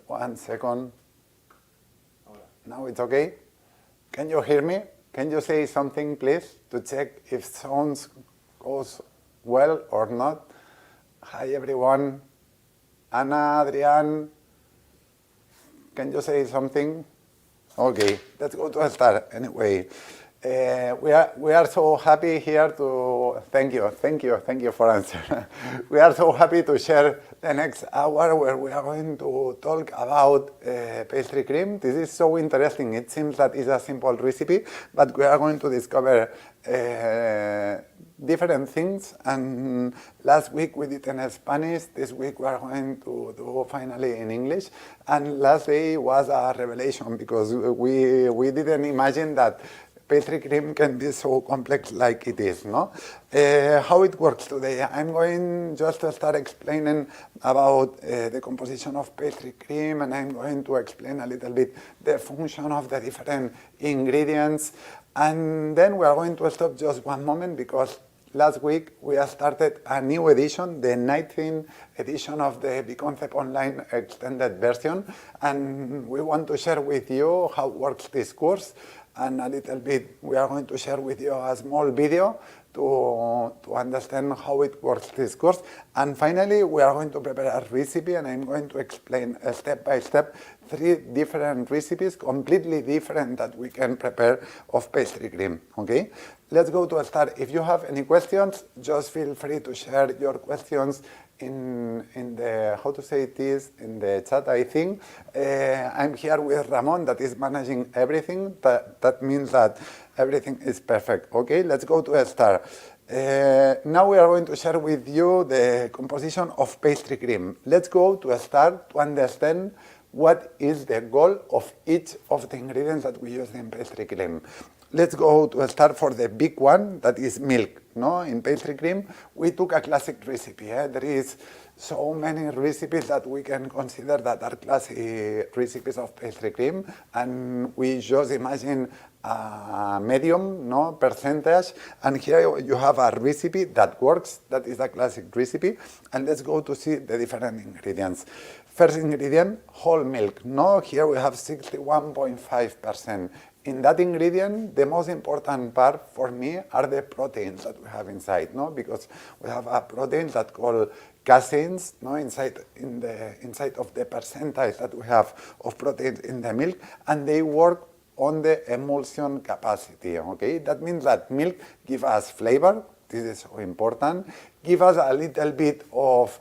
1 second. Now it's okay? Can you hear me? Can you say something, please, to check if sound goes well or not? Hi, everyone. Anna, Adrian, can you say something? Okay, let's go to a start anyway. We are so happy here to, thank you for answering. We are so happy to share the next hour where we are going to talk about pastry cream. This is so interesting. It seems that it's a simple recipe, but we are going to discover different things. And last week we did in Spanish. This week we are going to do finally in English. And last day was a revelation because we didn't imagine that pastry cream can be so complex like it is, no? How it works today. I'm going just to start explaining about the composition of pastry cream, and I'm going to explain a little bit the function of the different ingredients. And then we are going to stop just one moment because last week we have started a new edition, the 19th edition of the BConcept Online extended version. And we want to share with you how works this course. And a little bit, we are going to share with you a small video to understand how it works this course. And finally, we are going to prepare a recipe, and I'm going to explain step by step 3 different recipes, completely different that we can prepare of pastry cream, okay? Let's go to a start. If you have any questions, just feel free to share your questions in the, how to say this, in the chat, I think. I'm here with Ramon that is managing everything. That means that everything is perfect. Okay, let's go to a start. Now we are going to share with you the composition of pastry cream. Let's go to a start to understand what is the goal of each of the ingredients that we use in pastry cream. Let's go to a start for the big one, that is milk. No? In pastry cream, we took a classic recipe. There is so many recipes that we can consider that are classic recipes of pastry cream, and we just imagine a medium percentage, and here you have a recipe that works, that is a classic recipe, and let's go to see the different ingredients. First ingredient, whole milk. No, here we have 61.5%. In that ingredient, the most important part for me are the proteins that we have inside, no? Because we have a protein that called caseins, no? Inside of the percentage that we have of proteins in the milk, and they work on the emulsion capacity, okay? That means that milk gives us flavor, this is so important, give us a little bit of,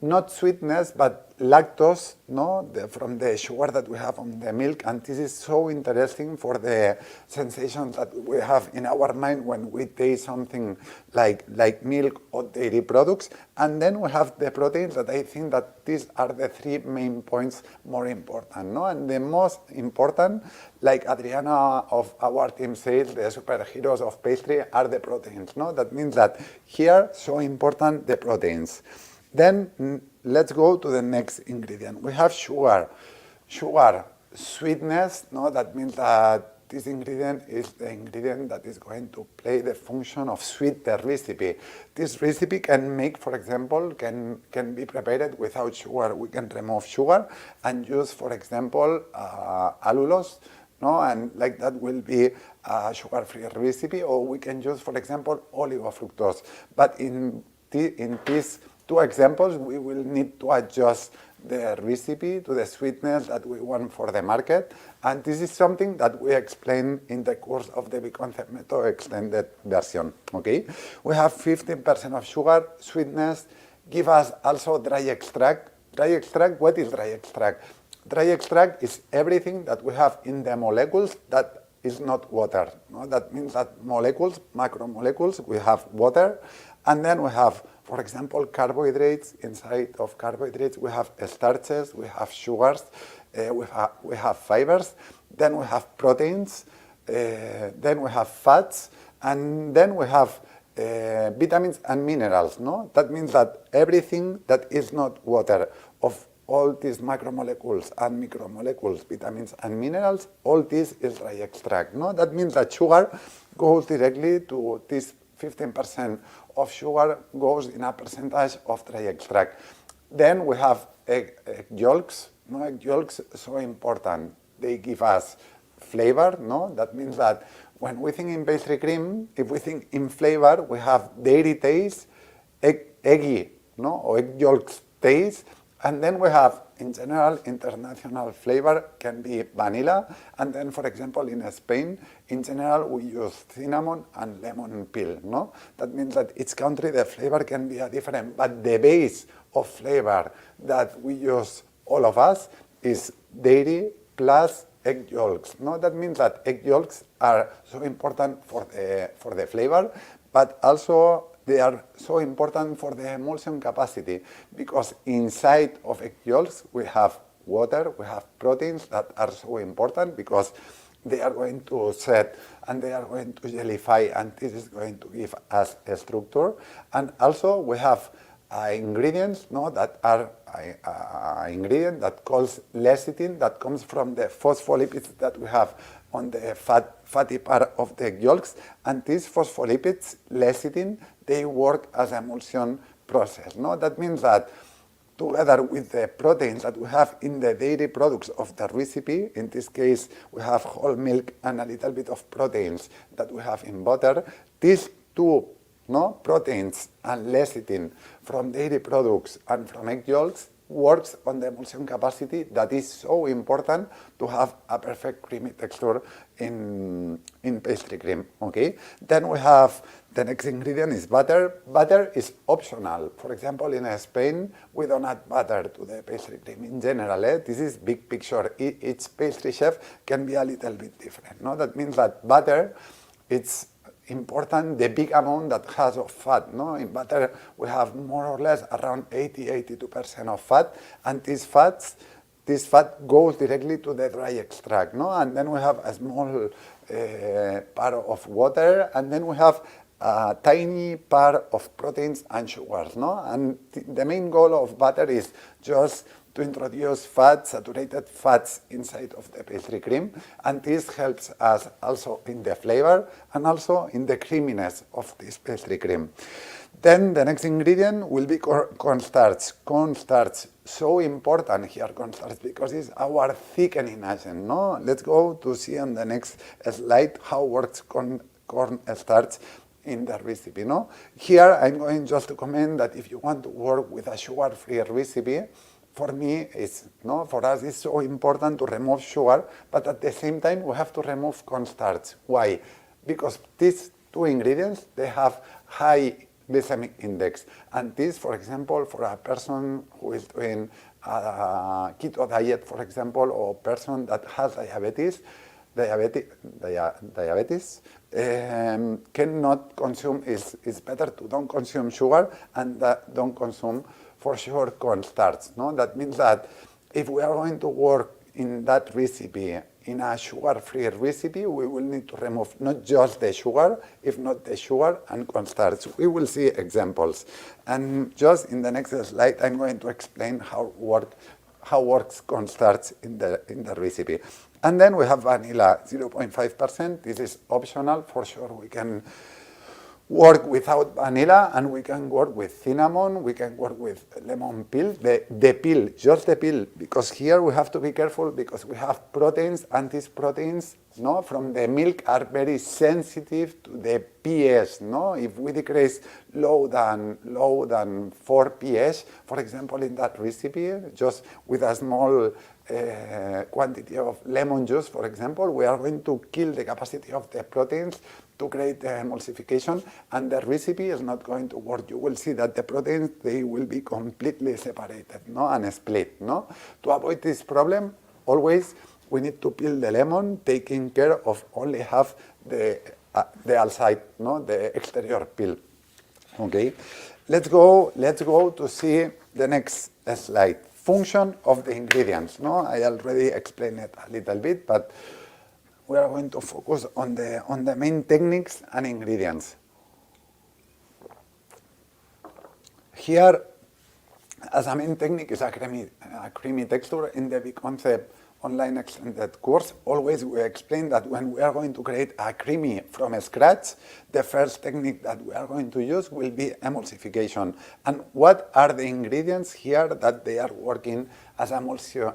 not sweetness, but lactose, no, from the sugar that we have on the milk, and this is so interesting for the sensations that we have in our mind when we taste something like milk or dairy products. And then we have the proteins that I think that these are the 3 main points more important, no? And the most important, like Adriana of our team says, the superheroes of pastry are the proteins, no? That means that here, so important, the proteins. Then let's go to the next ingredient. We have sugar. Sugar, sweetness, no? That means that this ingredient is the ingredient that is going to play the function of sweet the recipe. This recipe can make, for example, can be prepared without sugar. We can remove sugar and use, for example, allulose, no? And like that will be a sugar-free recipe, or we can use, for example, oligofructose. But in these 2 examples, we will need to adjust the recipe to the sweetness that we want for the market. And this is something that we explain in the course of the BConcept method extended version, okay? We have 15% of sugar, sweetness, give us also dry extract. Dry extract, what is dry extract? Dry extract is everything that we have in the molecules that is not water, no? That means that molecules, macromolecules, we have water, and then we have, for example, carbohydrates. Inside of carbohydrates, we have starches, we have sugars, we have fibers, then we have proteins, then we have fats, and then we have vitamins and minerals, no? That means that everything that is not water, of all these macromolecules and micromolecules, vitamins and minerals, all this is dry extract, no? That means that sugar goes directly to this 15% of sugar goes in a percentage of dry extract. Then we have egg yolks, no, egg yolks so important. They give us flavor, no? That means that when we think in pastry cream, if we think in flavor, we have dairy taste, eggy, no, or egg yolks taste, and then we have, in general, international flavor can be vanilla, and then, for example, in Spain, in general, we use cinnamon and lemon peel, no? That means that each country, the flavor can be different, but the base of flavor that we use, all of us, is dairy plus egg yolks, no? That means that egg yolks are so important for the flavor, but also they are so important for the emulsion capacity, because inside of egg yolks we have water, we have proteins that are so important because they are going to set and they are going to gellify, and this is going to give us a structure. And also we have ingredients, no, that are ingredient that calls lecithin, that comes from the phospholipids that we have on the fatty part of the egg yolks, and these phospholipids, lecithin, they work as an emulsion process. No? That means that together with the proteins that we have in the dairy products of the recipe, in this case we have whole milk and a little bit of proteins that we have in butter, these two, no, proteins and lecithin from dairy products and from egg yolks works on the emulsion capacity that is so important to have a perfect creamy texture in pastry cream, okay? Then we have the next ingredient is butter. Butter is optional. For example, in Spain, we don't add butter to the pastry cream in general. This is big picture. Each pastry chef can be a little bit different, no? That means that butter, it's important the big amount that has of fat, no? In butter we have more or less around 82% of fat, and this fat goes directly to the dry extract, no? And then we have a small part of water, and then we have a tiny part of proteins and sugars, no? And the main goal of butter is just to introduce fat, saturated fats inside of the pastry cream, and this helps us also in the flavor and also in the creaminess of this pastry cream. Then the next ingredient will be cornstarch. Cornstarch, so important here, cornstarch, because it's our thickening agent, no? Let's go to see on the next slide how works cornstarch in the recipe, no? Here I'm going just to comment that if you want to work with a sugar-free recipe, for me, for us, it's so important to remove sugar, but at the same time, we have to remove cornstarch. Why? Because these two ingredients, they have high glycemic index. And this, for example, for a person who is doing a keto diet, for example, or person that has diabetes cannot consume, it's better to don't consume sugar and don't consume for sure cornstarch, no? That means that if we are going to work in that recipe, in a sugar-free recipe, we will need to remove not just the sugar, if not the sugar and cornstarch. We will see examples. And just in the next slide, I'm going to explain how works cornstarch in the recipe. And then we have vanilla, 0.5%. This is optional. For sure, we can work without vanilla, and we can work with cinnamon, we can work with lemon peel, the peel, just the peel, because here we have to be careful because we have proteins, and these proteins, no, from the milk are very sensitive to the pH, no? If we decrease low than 4 pH, for example, in that recipe, just with a small quantity of lemon juice, for example, we are going to kill the capacity of the proteins to create the emulsification, and the recipe is not going to work. You will see that the proteins, they will be completely separated, no, and split, no? To avoid this problem, always we need to peel the lemon, taking care of only have the outside, no, the exterior peel. Okay, let's go to see the next slide. Function of the ingredients. No, I already explained it a little bit, but we are going to focus on the main techniques and ingredients. Here, as a main technique, is a creamy texture in the big concept online extended course, always we explain that when we are going to create a creamy from scratch, the first technique that we are going to use will be emulsification. And what are the ingredients here that they are working as emulsifier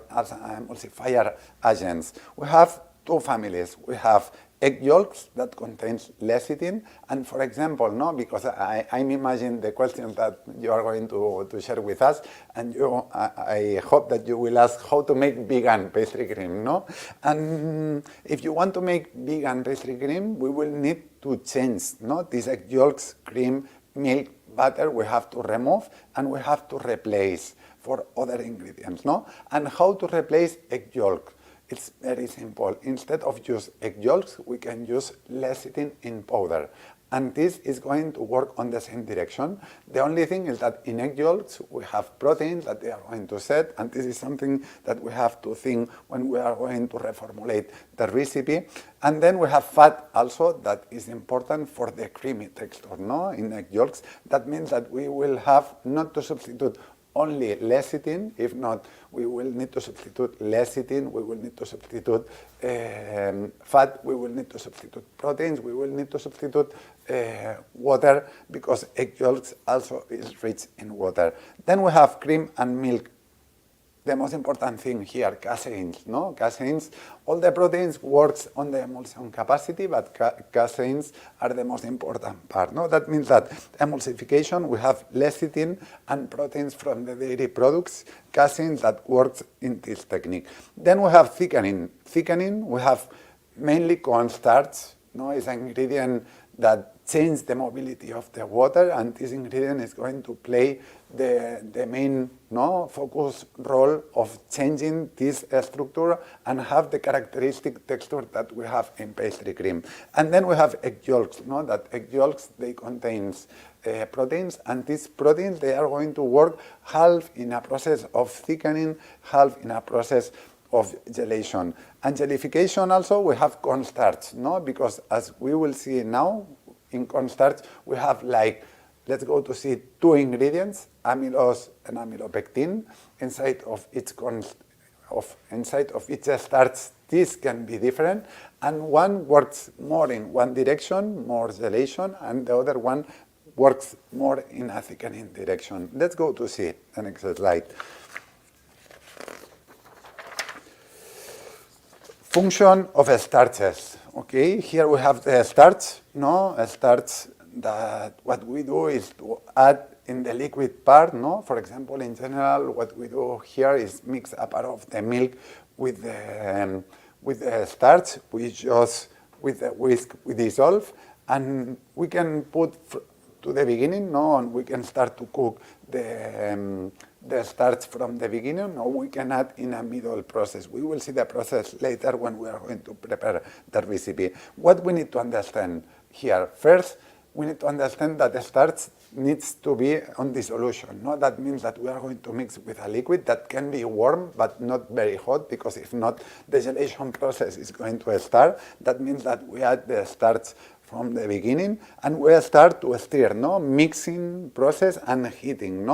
agents? We have two families. We have egg yolks that contains lecithin, and for example, no, because I'm imagining the questions that you are going to share with us, and I hope that you will ask how to make vegan pastry cream, no? And if you want to make vegan pastry cream, we will need to change, no, these egg yolks, cream, milk, butter, we have to remove, and we have to replace for other ingredients, no? And how to replace egg yolk? It's very simple. Instead of use egg yolks, we can use lecithin in powder. And this is going to work on the same direction. The only thing is that in egg yolks, we have proteins that they are going to set, and this is something that we have to think when we are going to reformulate the recipe. And then we have fat also that is important for the creamy texture, no? In egg yolks. That means that we will have not to substitute only lecithin. If not, we will need to substitute lecithin, we will need to substitute fat, we will need to substitute proteins, we will need to substitute water, because egg yolks also is rich in water. Then we have cream and milk. The most important thing here, caseins, no? Caseins, all the proteins works on the emulsion capacity, but caseins are the most important part, no? That means that emulsification, we have lecithin and proteins from the dairy products, caseins that works in this technique. Then we have thickening. Thickening, we have mainly cornstarch, no? It's an ingredient that changes the mobility of the water, and this ingredient is going to play the main focus role of changing this structure and have the characteristic texture that we have in pastry cream. And then we have egg yolks, that egg yolks, they contain proteins, and these proteins, they are going to work half in a process of thickening, half in a process of gelation. And gelification also, we have cornstarch, because as we will see now, in cornstarch, we have let's go to see two ingredients, amylose and amylopectin. Inside of each starch, this can be different, and one works more in one direction, more gelation, and the other one works more in a thickening direction. Let's go to see the next slide. Function of starches. Okay, here we have the starch. A starch that what we do is to add in the liquid part. For example, in general, what we do here is mix a part of the milk with the starch. We just with the whisk we dissolve, and we can put to the beginning, and we can start to cook the starch from the beginning, or we can add in a middle process. We will see the process later when we are going to prepare the recipe. What we need to understand here, first, we need to understand that the starch needs to be on dissolution. That means that we are going to mix with a liquid that can be warm but not very hot, because if not, the gelation process is going to start. That means that we add the starch from the beginning, and we start to stir, mixing process and heating,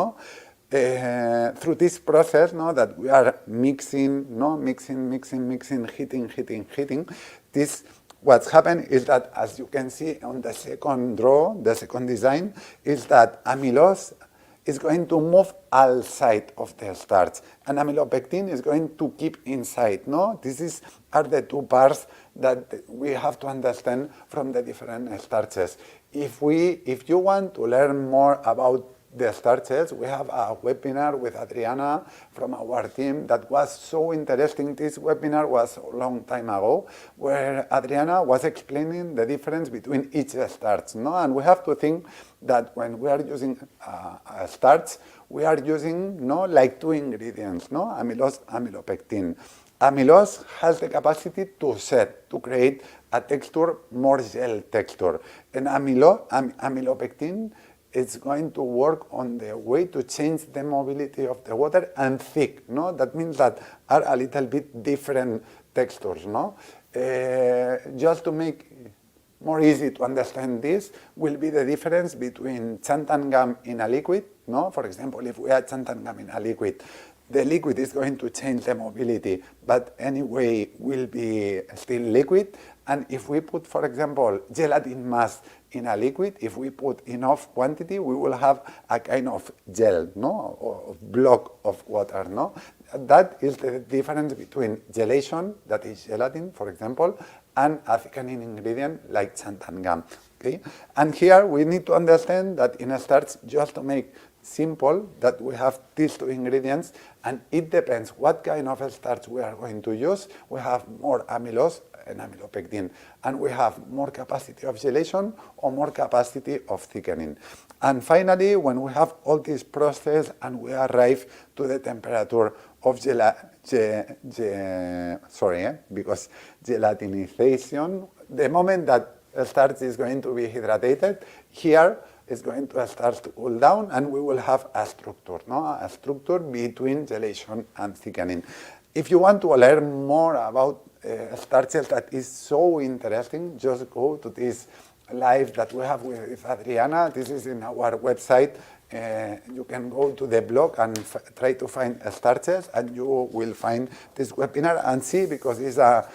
through this process, that we are mixing, mixing, heating. This, what's happened is that, as you can see on the second draw, the second design, is that amylose is going to move outside of the starch, and amylopectin is going to keep inside. These are the two parts that we have to understand from the different starches. If you want to learn more about the starches, we have a webinar with Adriana from our team that was so interesting. This webinar was a long time ago, where Adriana was explaining the difference between each starch. And we have to think that when we are using a starch, we are using two ingredients, amylose, amylopectin. Amylose has the capacity to set, to create a texture, more gel texture. And amylopectin, it's going to work on the way to change the mobility of the water and thick. That means that are a little bit different textures. Just to make more easy to understand this will be the difference between xanthan gum in a liquid. For example, if we add xanthan gum in a liquid, the liquid is going to change the mobility, but anyway will be still liquid. And if we put, for example, gelatin mass in a liquid, if we put enough quantity, we will have a kind of gel, no, or block of water, no. That is the difference between gelation, that is gelatin, for example, and a thickening ingredient like xanthan gum. Okay? And here we need to understand that in a starch, just to make simple, that we have these two ingredients, and it depends what kind of starch we are going to use. We have more amylose and amylopectin, and we have more capacity of gelation or more capacity of thickening. And finally, when we have all this process and we arrive to the temperature of because gelatinization, the moment that starch is going to be hydrated, here is going to start to cool down, and we will have a structure, no? A structure between gelation and thickening. If you want to learn more about starches that is so interesting, just go to this live that we have with Adriana. This is in our website. You can go to the blog and try to find starches, and you will find this webinar and see, because it's a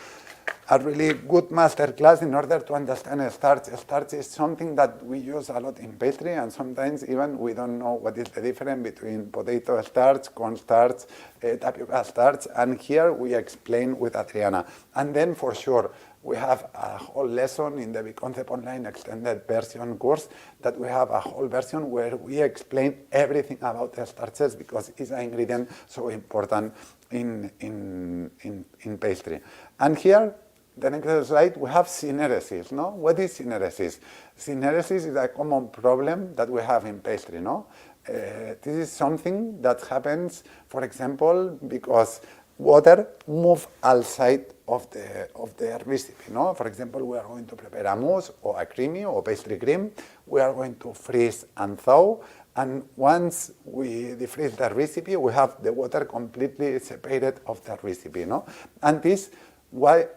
really good master class in order to understand starch. Starch is something that we use a lot in pastry, and sometimes even we don't know what is the difference between potato starch, corn starch, tapioca starch, and here we explain with Adriana. And then for sure, we have a whole lesson in the Concept Online extended version course, that we have a whole version where we explain everything about the starches, because it's an ingredient so important in pastry. And here, the next slide, we have syneresis, no? What is syneresis? Syneresis is a common problem that we have in pastry, no? This is something that happens, for example, because water moves outside of the recipe, no? For example, we are going to prepare a mousse or a creamy or pastry cream. We are going to freeze and thaw, and once we defreeze the recipe, we have the water completely separated of the recipe, no? And this, why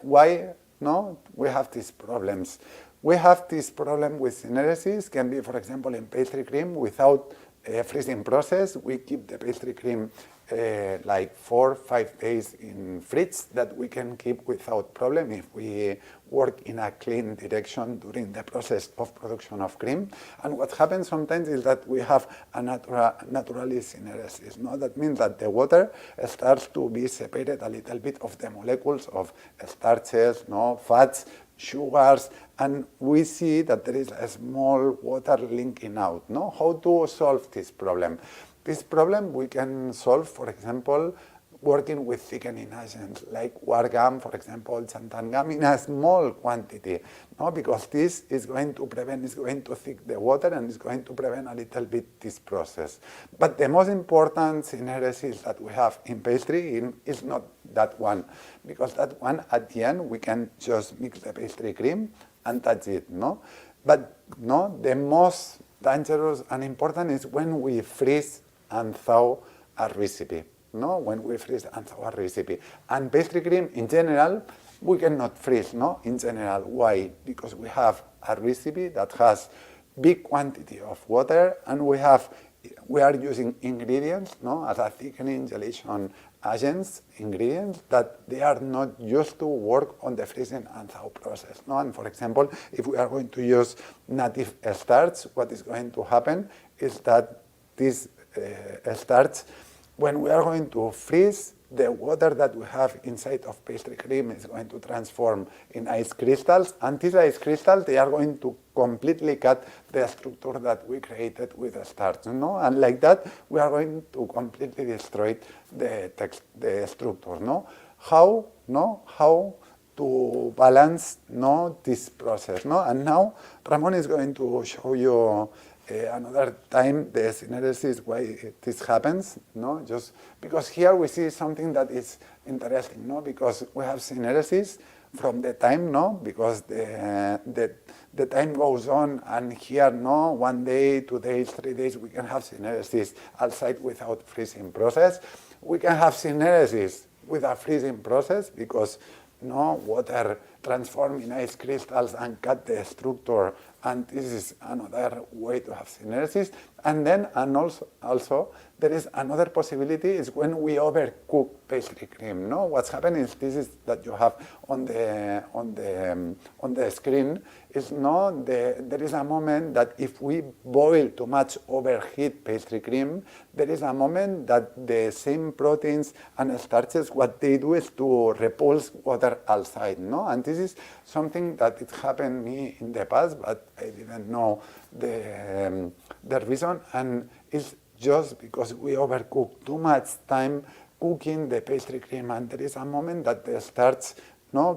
no? We have these problems. We have this problem with syneresis. Can be, for example, in pastry cream, without a freezing process, we keep the pastry cream like 4 or 5 days in fridge, that we can keep without problem if we work in a clean direction during the process of production of cream. And what happens sometimes is that we have a naturally syneresis. No? That means that the water starts to be separated a little bit of the molecules of starches, no? Fats, sugars, and we see that there is a small water linking out. No? How to solve this problem? This problem we can solve, for example, working with thickening agents like guar gum, for example, xanthan gum in a small quantity, no? Because this is going to prevent, is going to thick the water, and is going to prevent a little bit this process. But the most important syneresis that we have in pastry is not that one, because that one at the end we can just mix the pastry cream and that's it, no? But no, the most dangerous and important is when we freeze and thaw a recipe, no? When we freeze and thaw a recipe. And pastry cream, in general, we cannot freeze, no? In general. Why? Because we have a recipe that has big quantity of water, and we are using ingredients, no? As a thickening, gelation agents, ingredients, that they are not used to work on the freezing and thaw process, no? And for example, if we are going to use native starch, what is going to happen is that this starch, when we are going to freeze, the water that we have inside of pastry cream is going to transform in ice crystals, and these ice crystals, they are going to completely cut the structure that we created with the starch, no? And like that, we are going to completely destroy the structure, no? How, no? How to balance, no, this process, no? And now Ramon is going to show you another time the syneresis, why this happens, no? Just because here we see something that is interesting, no? Because we have syneresis from the time, no? Because the time goes on, and here, no? 1 day, 2 days, 3 days, we can have syneresis outside without freezing process. We can have syneresis with a freezing process because, no, water transform in ice crystals and cut the structure and this is another way to have synergies. And then, also there is another possibility is when we overcook pastry cream. No, what's happening is this is that you have on the screen is there is a moment that if we boil too much overheat pastry cream, there is a moment that the same proteins and starches, what they do is to repulse water outside. No, and this is something that it happened me in the past, but I didn't know the reason, and it's just because we overcook too much time cooking the pastry cream, and there is a moment that the starch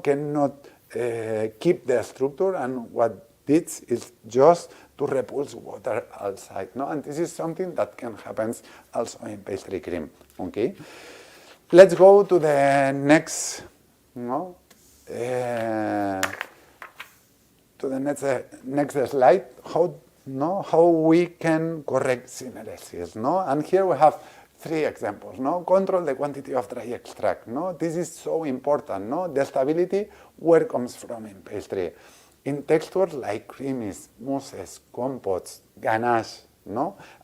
cannot keep the structure, and what this is just to repulse water outside. And this is something that can happen also in pastry cream. Okay, let's go to the next. To the next slide. How we can correct synergies. And here we have 3 examples. Control the quantity of dry extract. This is so important. The stability, where comes from in pastry? In textures like creamies, mousses, compotes, ganache,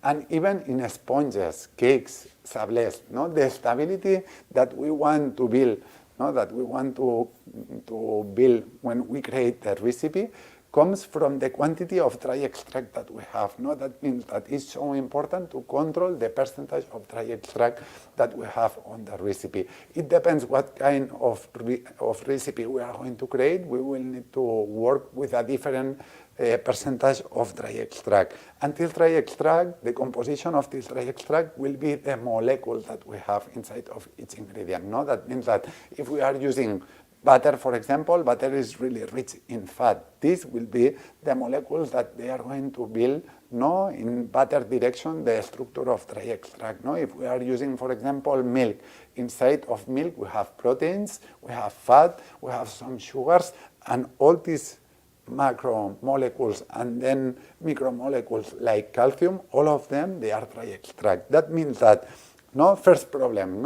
and even in sponges, cakes, sablés. The stability that we want to build, that we want to build when we create the recipe, comes from the quantity of dry extract that we have. That means that it's so important to control the percentage of dry extract that we have on the recipe. It depends what kind of recipe we are going to create. We will need to work with a different percentage of dry extract. And this dry extract, the composition of this dry extract will be the molecules that we have inside of each ingredient. That means that if we are using butter, for example, butter is really rich in fat. This will be the molecules that they are going to build in butter direction the structure of dry extract. If we are using, for example, milk, inside of milk we have proteins, we have fat, we have some sugars, and all these macromolecules and then micromolecules like calcium, all of them, they are dry extract. That means that, first problem,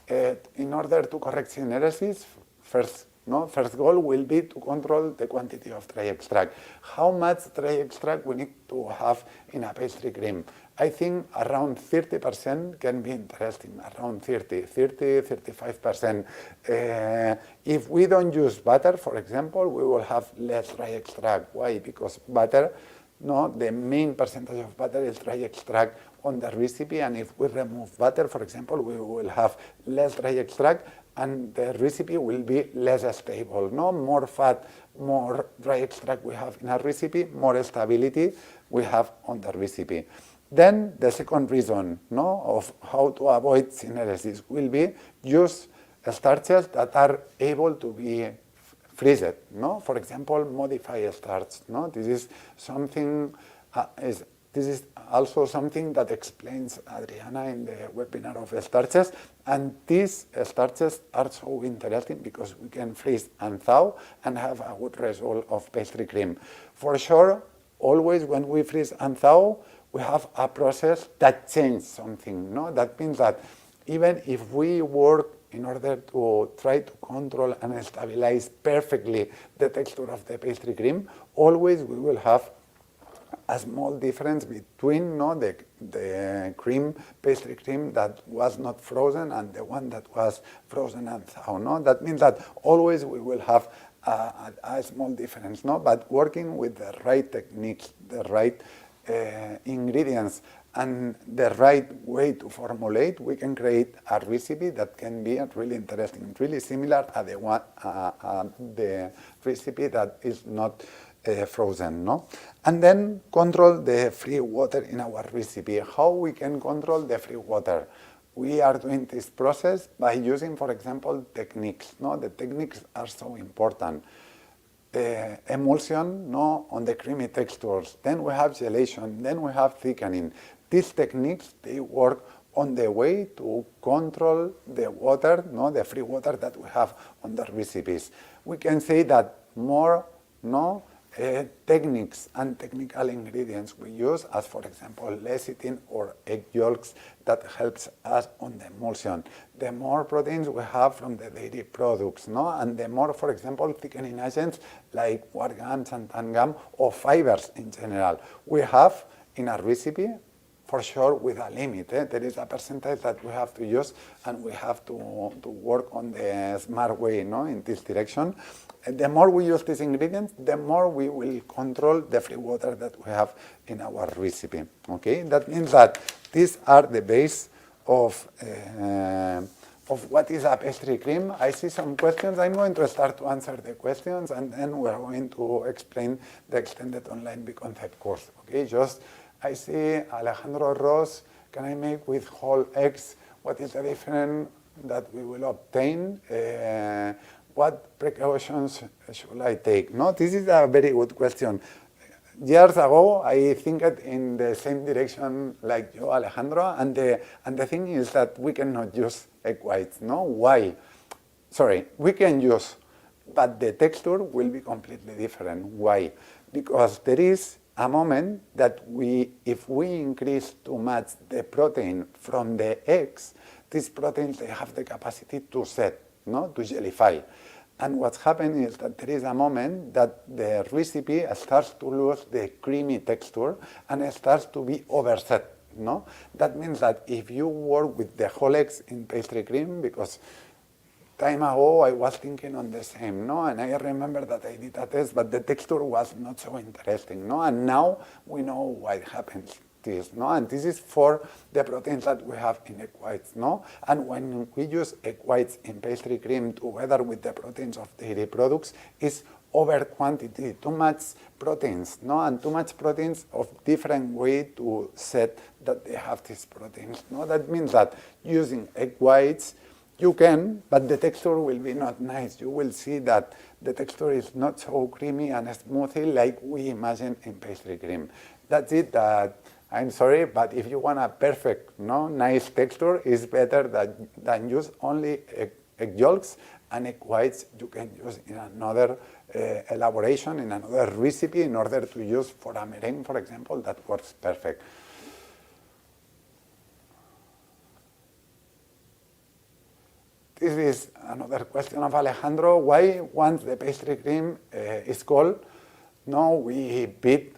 in order to correct synergies, first goal will be to control the quantity of dry extract. How much dry extract we need to have in a pastry cream? I think around 30% can be interesting, around 35%. If we don't use butter, for example, we will have less dry extract. Why? Because butter, the main percentage of butter is dry extract on the recipe, and if we remove butter, for example, we will have less dry extract, and the recipe will be less stable. More fat, more dry extract we have in a recipe, more stability we have on the recipe. Then the second reason of how to avoid synergies will be use starches that are able to be freezed. For example, modified starch. This is something. This is also something that explains Adriana in the webinar of starches, and these starches are so interesting because we can freeze and thaw and have a good result of pastry cream. For sure, always when we freeze and thaw, we have a process that changes something. That means that even if we work in order to try to control and stabilize perfectly the texture of the pastry cream, always we will have a small difference between the pastry cream that was not frozen and the one that was frozen and thaw. That means that always we will have a small difference. But working with the right techniques, the right ingredients, and the right way to formulate, we can create a recipe that can be really interesting, really similar to the recipe that is not frozen. And then control the free water in our recipe. How we can control the free water? We are doing this process by using, for example, techniques. The techniques are so important. Emulsion on the creamy textures. Then we have gelation. Then we have thickening. These techniques, they work on the way to control the water, the free water that we have on the recipes. We can say that more techniques and technical ingredients we use, as for example lecithin or egg yolks, that helps us on the emulsion. The more proteins we have from the dairy products, no? And the more, for example, thickening agents like wort gum, xanthan gum, or fibers in general we have in a recipe, for sure with a limit. There is a percentage that we have to use, and we have to work on the smart way, no, in this direction. The more we use these ingredients, the more we will control the free water that we have in our recipe. Okay, that means that these are the base of what is a pastry cream. I see some questions. I'm going to start to answer the questions, and then we're going to explain the extended online concept course. Okay, just I see Alejandro Ross, can I make with whole eggs? What is the difference that we will obtain? What precautions should I take? No, this is a very good question. Years ago, I think it in the same direction like you, Alejandro, and the thing is that we cannot use egg whites. No, why? Sorry, we can use, but the texture will be completely different. Why? Because there is a moment that if we increase too much the protein from the eggs, these proteins, they have the capacity to set, no, to gellify. And what's happening is that there is a moment that the recipe starts to lose the creamy texture and it starts to be overset, no? That means that if you work with the whole eggs in pastry cream, because time ago I was thinking on the same, no? And I remember that I did a test, but the texture was not so interesting, no? And now we know why happens this, no? And this is for the proteins that we have in egg whites, no? And when we use egg whites in pastry cream together with the proteins of dairy products, it's over quantity, too much proteins, no? And too much proteins of different way to set that they have these proteins, no? That means that using egg whites, you can, but the texture will be not nice. You will see that the texture is not so creamy and smoothy like we imagine in pastry cream. That's it. I'm sorry, but if you want a perfect, no, nice texture, it's better than use only egg yolks, and egg whites you can use in another elaboration, in another recipe, in order to use for a meringue, for example. That works perfect. This is another question of Alejandro. Why, once the pastry cream is cold, no, we beat,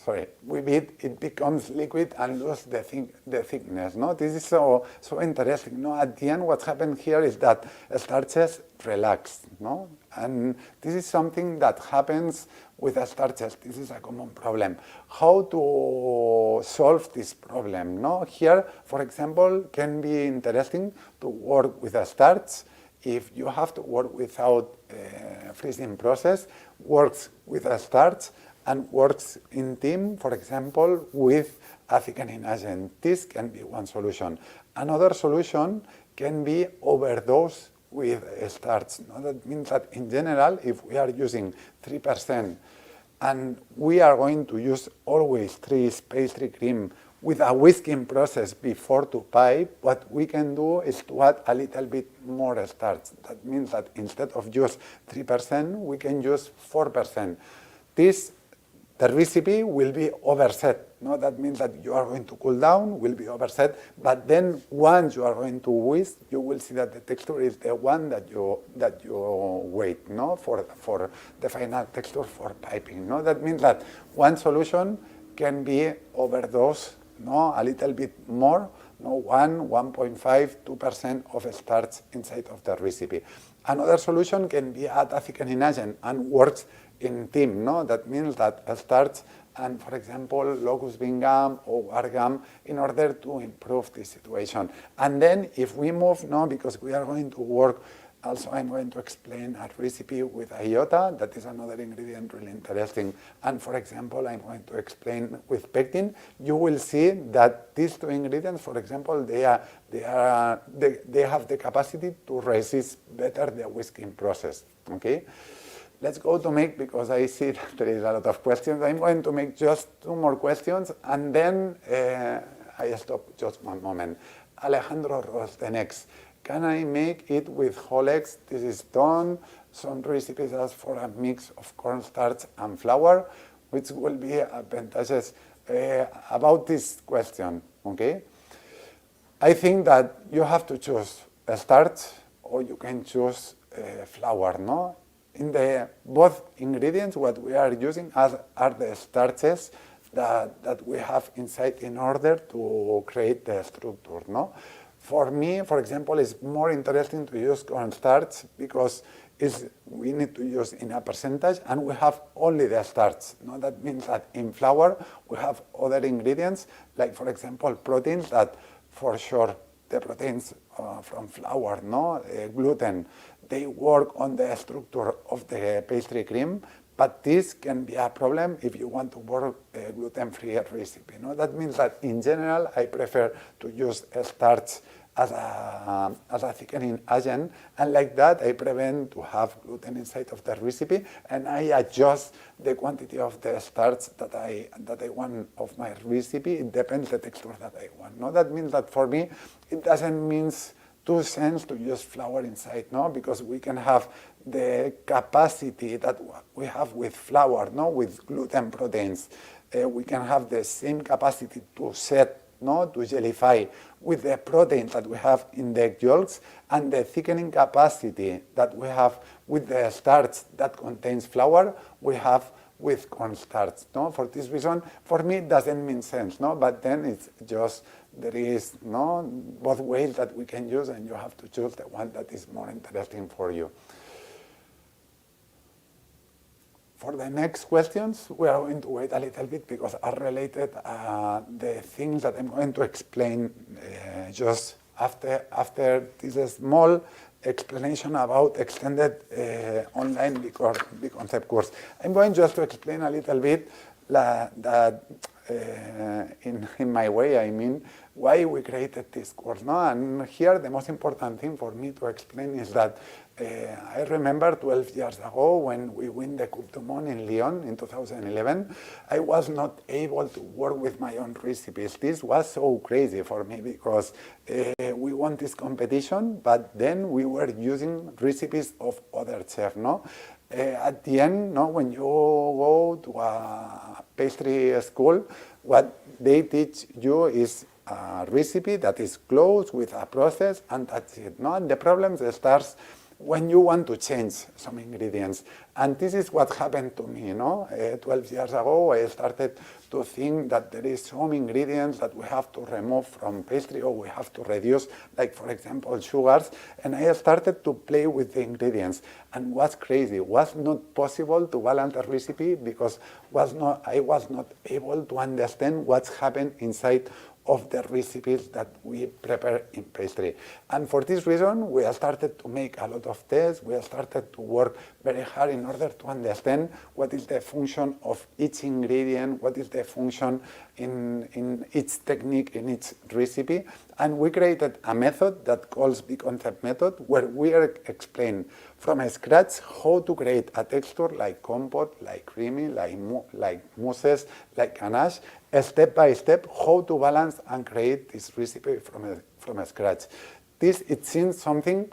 it becomes liquid and loses the thickness. No, this is so interesting. No, at the end, what happened here is that starches relax. No, and this is something that happens with the starches. This is a common problem. How to solve this problem? No, here, for example, can be interesting to work with a starch. If you have to work without freezing process, works with a starch and works in team, for example, with a thickening agent. This can be one solution. Another solution can be overdose with starch. No? That means that in general, if we are using 3% and we are going to use always 3 pastry cream with a whisking process before to pipe, what we can do is to add a little bit more starch. That means that instead of just 3%, we can use 4%. The recipe will be overset. No? That means that you are going to cool down, will be overset, but then once you are going to whisk, you will see that the texture is the one that you wait, no? for the final texture for piping. No? That means that one solution can be overdose, no? A little bit more, no? 1.5, 2% of starch inside of the recipe. Another solution can be add a thickening agent and works in team, no? That means that starch and, for example, locust bean gum or wort gum in order to improve the situation. And then if we move, no, because we are going to work, also I'm going to explain a recipe with iota, that is another ingredient really interesting. And for example, I'm going to explain with pectin. You will see that these 2 ingredients, for example, they have the capacity to resist better the whisking process, okay? Let's go to make, because I see that there is a lot of questions. I'm going to make just 2 more questions, and then I stop just one moment. Alejandro Ross, the next. can I make it with whole eggs? This is done. Some recipes ask for a mix of cornstarch and flour, which will be advantageous about this question, okay? I think that you have to choose a starch or you can choose flour, no? In the both ingredients, what we are using are the starches that we have inside in order to create the structure, no? For me, for example, it's more interesting to use cornstarch because we need to use in a percentage and we have only the starch. No? That means that in flour we have other ingredients, like for example proteins that for sure the proteins from flour, no? Gluten, they work on the structure of the pastry cream, but this can be a problem if you want to work a gluten-free recipe. No? That means that in general I prefer to use a starch as a thickening agent, and like that I prevent to have gluten inside of the recipe, and I adjust the quantity of the starch that I want of my recipe. It depends the texture that I want. No? That means that for me it doesn't mean 2 cents to use flour inside, no? Because we can have the capacity that we have with flour, no? With gluten proteins. We can have the same capacity to set, no? To gellify with the protein that we have in the egg yolks and the thickening capacity that we have with the starch that contains flour, we have with cornstarch. No? For this reason, for me it doesn't make sense, no? But then it's just there is no both ways that we can use, and you have to choose the one that is more interesting for you. For the next questions, we are going to wait a little bit because are related the things that I'm going to explain just after this small explanation about extended online Big Concept course. I'm going just to explain a little bit that in my way, I mean, why we created this course. No? And here the most important thing for me to explain is that I remember 12 years ago when we won the Coupe du Monde in Lyon in 2011, I was not able to work with my own recipes. This was so crazy for me because we won this competition, but then we were using recipes of other chefs. No? At the end, no, when you go to a pastry school, what they teach you is a recipe that is close with a process, and that's it. No? And the problem starts when you want to change some ingredients. And this is what happened to me. 12 years ago, I started to think that there is some ingredients that we have to remove from pastry or we have to reduce, like for example, sugars. And I started to play with the ingredients. And what's crazy, was not possible to balance the recipe because I was not able to understand what's happened inside of the recipes that we prepare in pastry. And for this reason, we started to make a lot of tests. We started to work very hard in order to understand what is the function of each ingredient, what is the function in each technique, in each recipe. And we created a method that calls Big Concept method, where we explain from scratch how to create a texture like compote, like creamy, like mousses, like ganache, step by step, how to balance and create this recipe from scratch. It seems something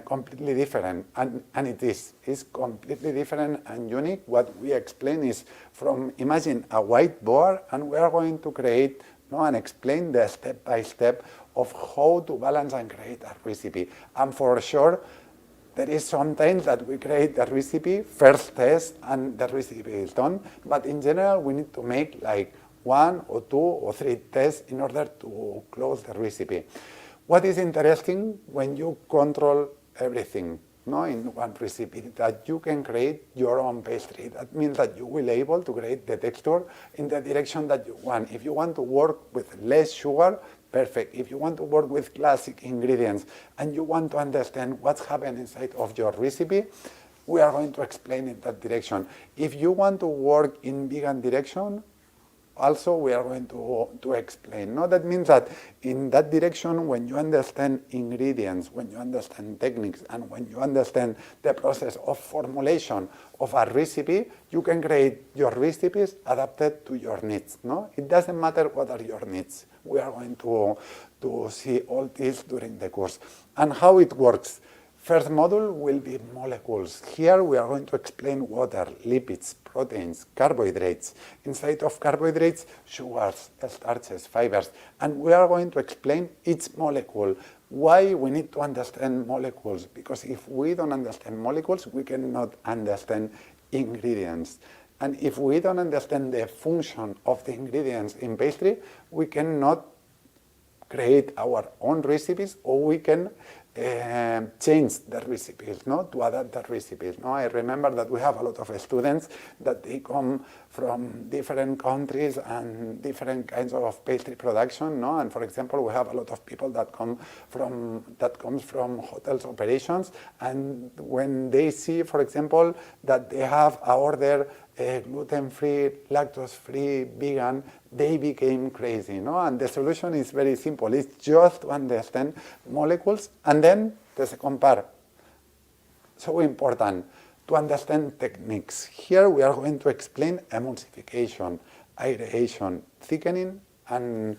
completely different, and it is. It's completely different and unique. What we explain is imagine a whiteboard, and we are going to create and explain the step by step of how to balance and create a recipe. And for sure, there is sometimes that we create the recipe, first test, and the recipe is done. But in general, we need to make like 1 or 2 or 3 tests in order to close the recipe. What is interesting when you control everything in one recipe, that you can create your own pastry. That means that you will be able to create the texture in the direction that you want. If you want to work with less sugar, perfect. If you want to work with classic ingredients and you want to understand what's happening inside of your recipe, we are going to explain in that direction. If you want to work in vegan direction, also we are going to explain. No? That means that in that direction, when you understand ingredients, when you understand techniques, and when you understand the process of formulation of a recipe, you can create your recipes adapted to your needs. No? It doesn't matter what are your needs. We are going to see all this during the course. And how it works. First module will be molecules. Here we are going to explain water, lipids, proteins, carbohydrates. Inside of carbohydrates, sugars, starches, fibers. And we are going to explain each molecule. Why we need to understand molecules? Because if we don't understand molecules, we cannot understand ingredients. And if we don't understand the function of the ingredients in pastry, we cannot create our own recipes, or we can change the recipes, no? To adapt the recipes. No? I remember that we have a lot of students that they come from different countries and different kinds of pastry production. No? And for example, we have a lot of people that comes from hotels operations, and when they see, for example, that they have a order gluten-free, lactose-free, vegan, they became crazy, no? And the solution is very simple. It's just to understand molecules, and then the second part, so important, to understand techniques. Here we are going to explain emulsification, aeration, thickening, and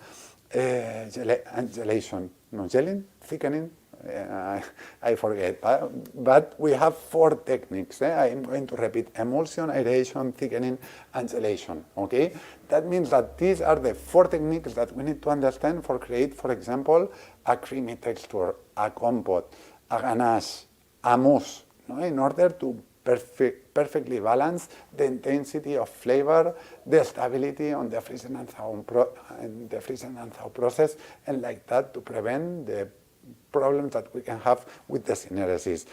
gelation. No, gelling, thickening, I forget, but we have 4 techniques. I'm going to repeat: emulsion, aeration, thickening, and gelation. Okay, that means that these are the 4 techniques that we need to understand for create, for example, a creamy texture, a compote, a ganache, a mousse, no? In order to perfectly balance the intensity of flavor, the stability on the freezing and thaw process, and like that to prevent the problems that we can have with the synergies.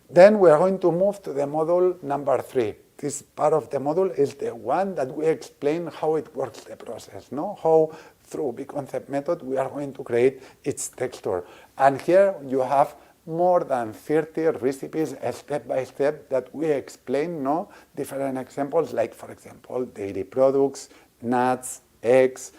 Then we are going to move to the module number 3. This part of the module is the one that we explain how it works, the process, no? How through B-concept method we are going to create its texture. And here you have more than 30 recipes step by step that we explain, no? Different examples, like for example, dairy products, nuts, eggs,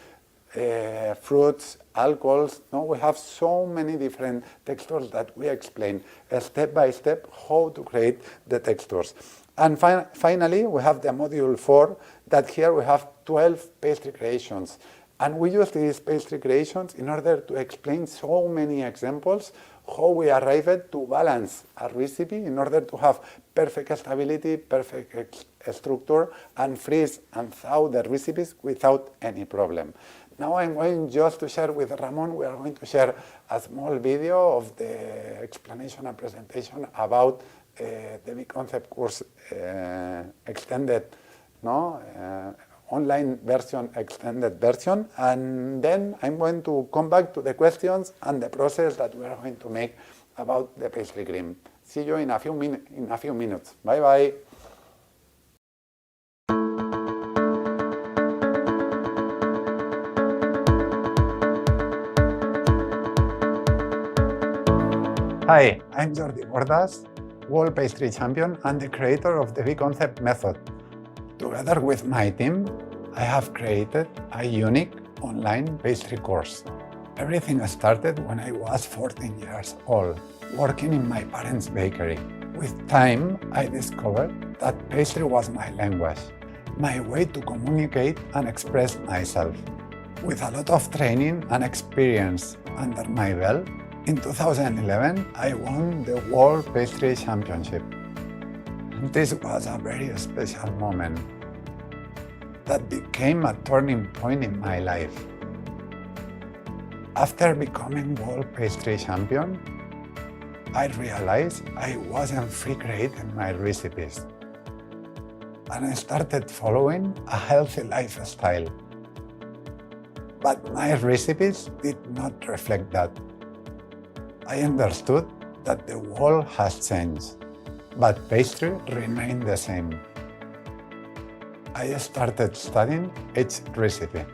fruits, alcohols. No, we have so many different textures that we explain step by step how to create the textures. And finally, we have the module 4, that here we have 12 pastry creations. And we use these pastry creations in order to explain so many examples how we arrived to balance a recipe in order to have perfect stability, perfect structure, and freeze and thaw the recipes without any problem. Now I'm going just to share with Ramon, we are going to share a small video of the explanation and presentation about the B-concept course extended, online version, extended version, and then I'm going to come back to the questions and the process that we are going to make about the pastry cream. See you in a few minutes. Bye bye. Hi, I'm Jordi Bordas, World Pastry Champion and the creator of the B-concept method. Together with my team, I have created a unique online pastry course. Everything started when I was 14 years old, working in my parents' bakery. With time, I discovered that pastry was my language, my way to communicate and express myself. With a lot of training and experience under my belt, in 2011, I won the World Pastry Championship. This was a very special moment that became a turning point in my life. After becoming World Pastry Champion, I realized I wasn't free creating my recipes, and I started following a healthy lifestyle. But my recipes did not reflect that. I understood that the world has changed, but pastry remained the same. I started studying each recipe.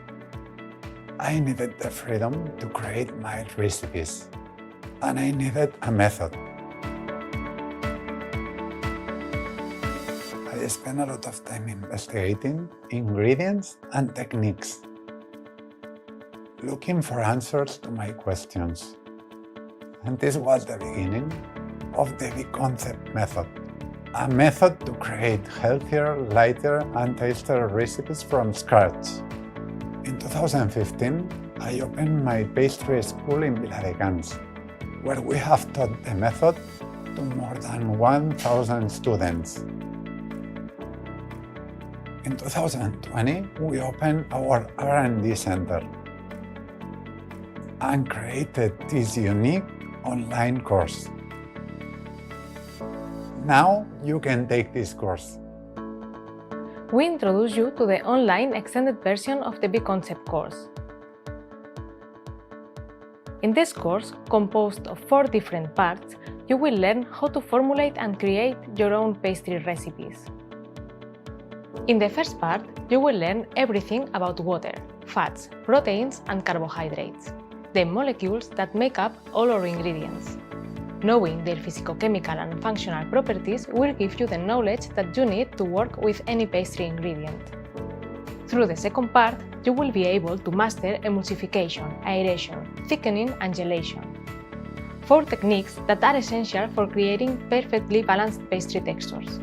I needed the freedom to create my recipes, and I needed a method. I I spent a lot of time investigating ingredients and techniques, looking for answers to my questions. And this was the beginning of the big concept method, a method to create healthier, lighter, and tastier recipes from scratch. In 2015, I opened my pastry school in Viladecans, where we have taught the method to more than 1,000 students. In 2020, we opened our R&D center and created this unique online course. Now you can take this course. We introduce you to the online extended version of the Big Concept course. In this course, composed of 4 different parts, you will learn how to formulate and create your own pastry recipes. In the first part, you will learn everything about water, fats, proteins, and carbohydrates, the molecules that make up all our ingredients. Knowing their physicochemical and functional properties will give you the knowledge that you need to work with any pastry ingredient. Through the second part, you will be able to master emulsification, aeration, thickening, and gelation, 4 techniques that are essential for creating perfectly balanced pastry textures.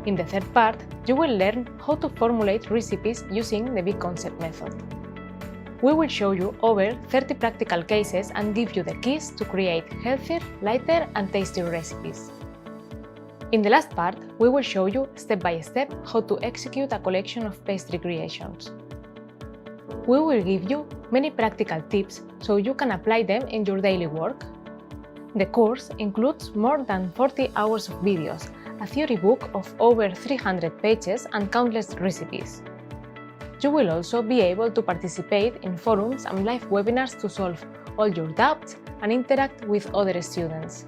In the third part, you will learn how to formulate recipes using the Big Concept method. We will show you over 30 practical cases and give you the keys to create healthier, lighter, and tastier recipes. In the last part, we will show you step by step how to execute a collection of pastry creations. We will give you many practical tips so you can apply them in your daily work. The course includes more than 40 hours of videos, a theory book of over 300 pages, and countless recipes. You will also be able to participate in forums and live webinars to solve all your doubts and interact with other students.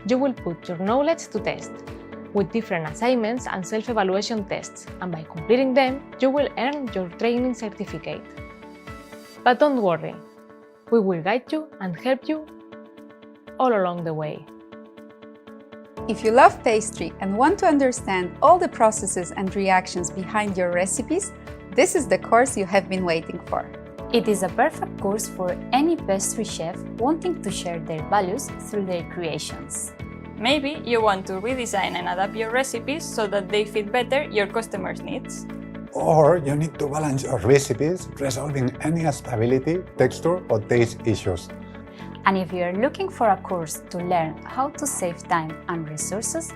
You will put your knowledge to test with different assignments and self-evaluation tests, and by completing them, you will earn your training certificate. But don't worry, we will guide you and help you all along the way. If you love pastry and want to understand all the processes and reactions behind your recipes, this is the course you have been waiting for. It is a perfect course for any pastry chef wanting to share their values through their creations. Maybe you want to redesign and adapt your recipes so that they fit better your customers' needs. Or you need to balance your recipes, resolving any stability, texture, or taste issues. And if you are looking for a course to learn how to save time and resources,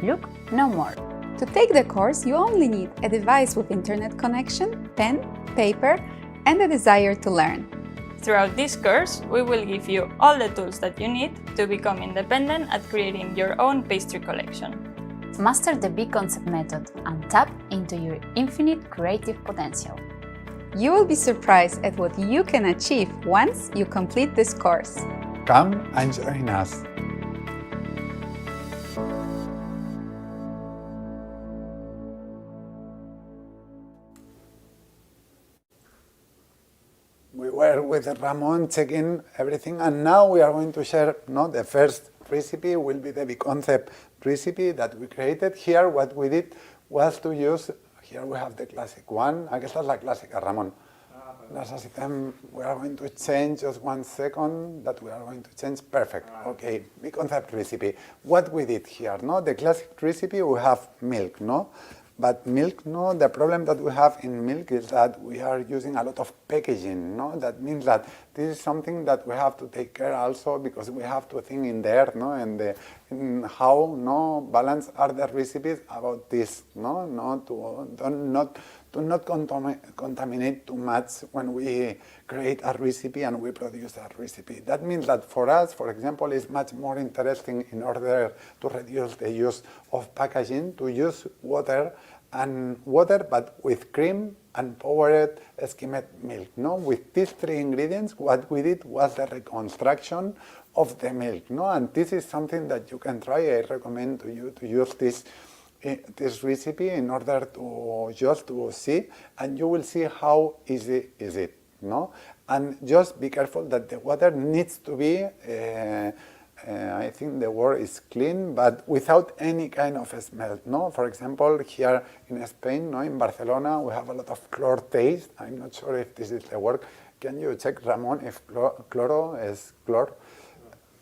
look no more. To take the course, you only need a device with internet connection, pen, paper, and a desire to learn. Throughout this course, we will give you all the tools that you need to become independent at creating your own pastry collection. Master the Big Concept method and tap into your infinite creative potential. You will be surprised at what you can achieve once you complete this course. Come and join us. We were with Ramon checking everything, and now we are going to share the first recipe will be the Big Concept recipe that we created. Here what we did was to use, here we have the classic one. Aquesta és la clàssica, Ramon. Necessitem, we are going to change just 1 second, that we are going to change, perfect. Okay, Big Concept recipe. What we did here, the classic recipe, we have milk, But milk, the problem that we have in milk is that we are using a lot of packaging, That means that this is something that we have to take care also, because we have to think in there, and in how, balance are the recipes about this, to not contaminate too much when we create a recipe and we produce a recipe. That means that for us, for example, it's much more interesting, in order to reduce the use of packaging, to use water, but with cream and powdered skimmed milk. With these 3 ingredients, what we did was the reconstruction of the milk. And this is something that you can try. I recommend to you to use this recipe in order to just to see, and you will see how easy is it. And just be careful that the water needs to be I think the word is clean, but without any kind of smell. No, for example, here in Spain, no, in Barcelona, we have a lot of chlor taste. I'm not sure if this is the word. Can you check, Ramon, if chloro is chlor?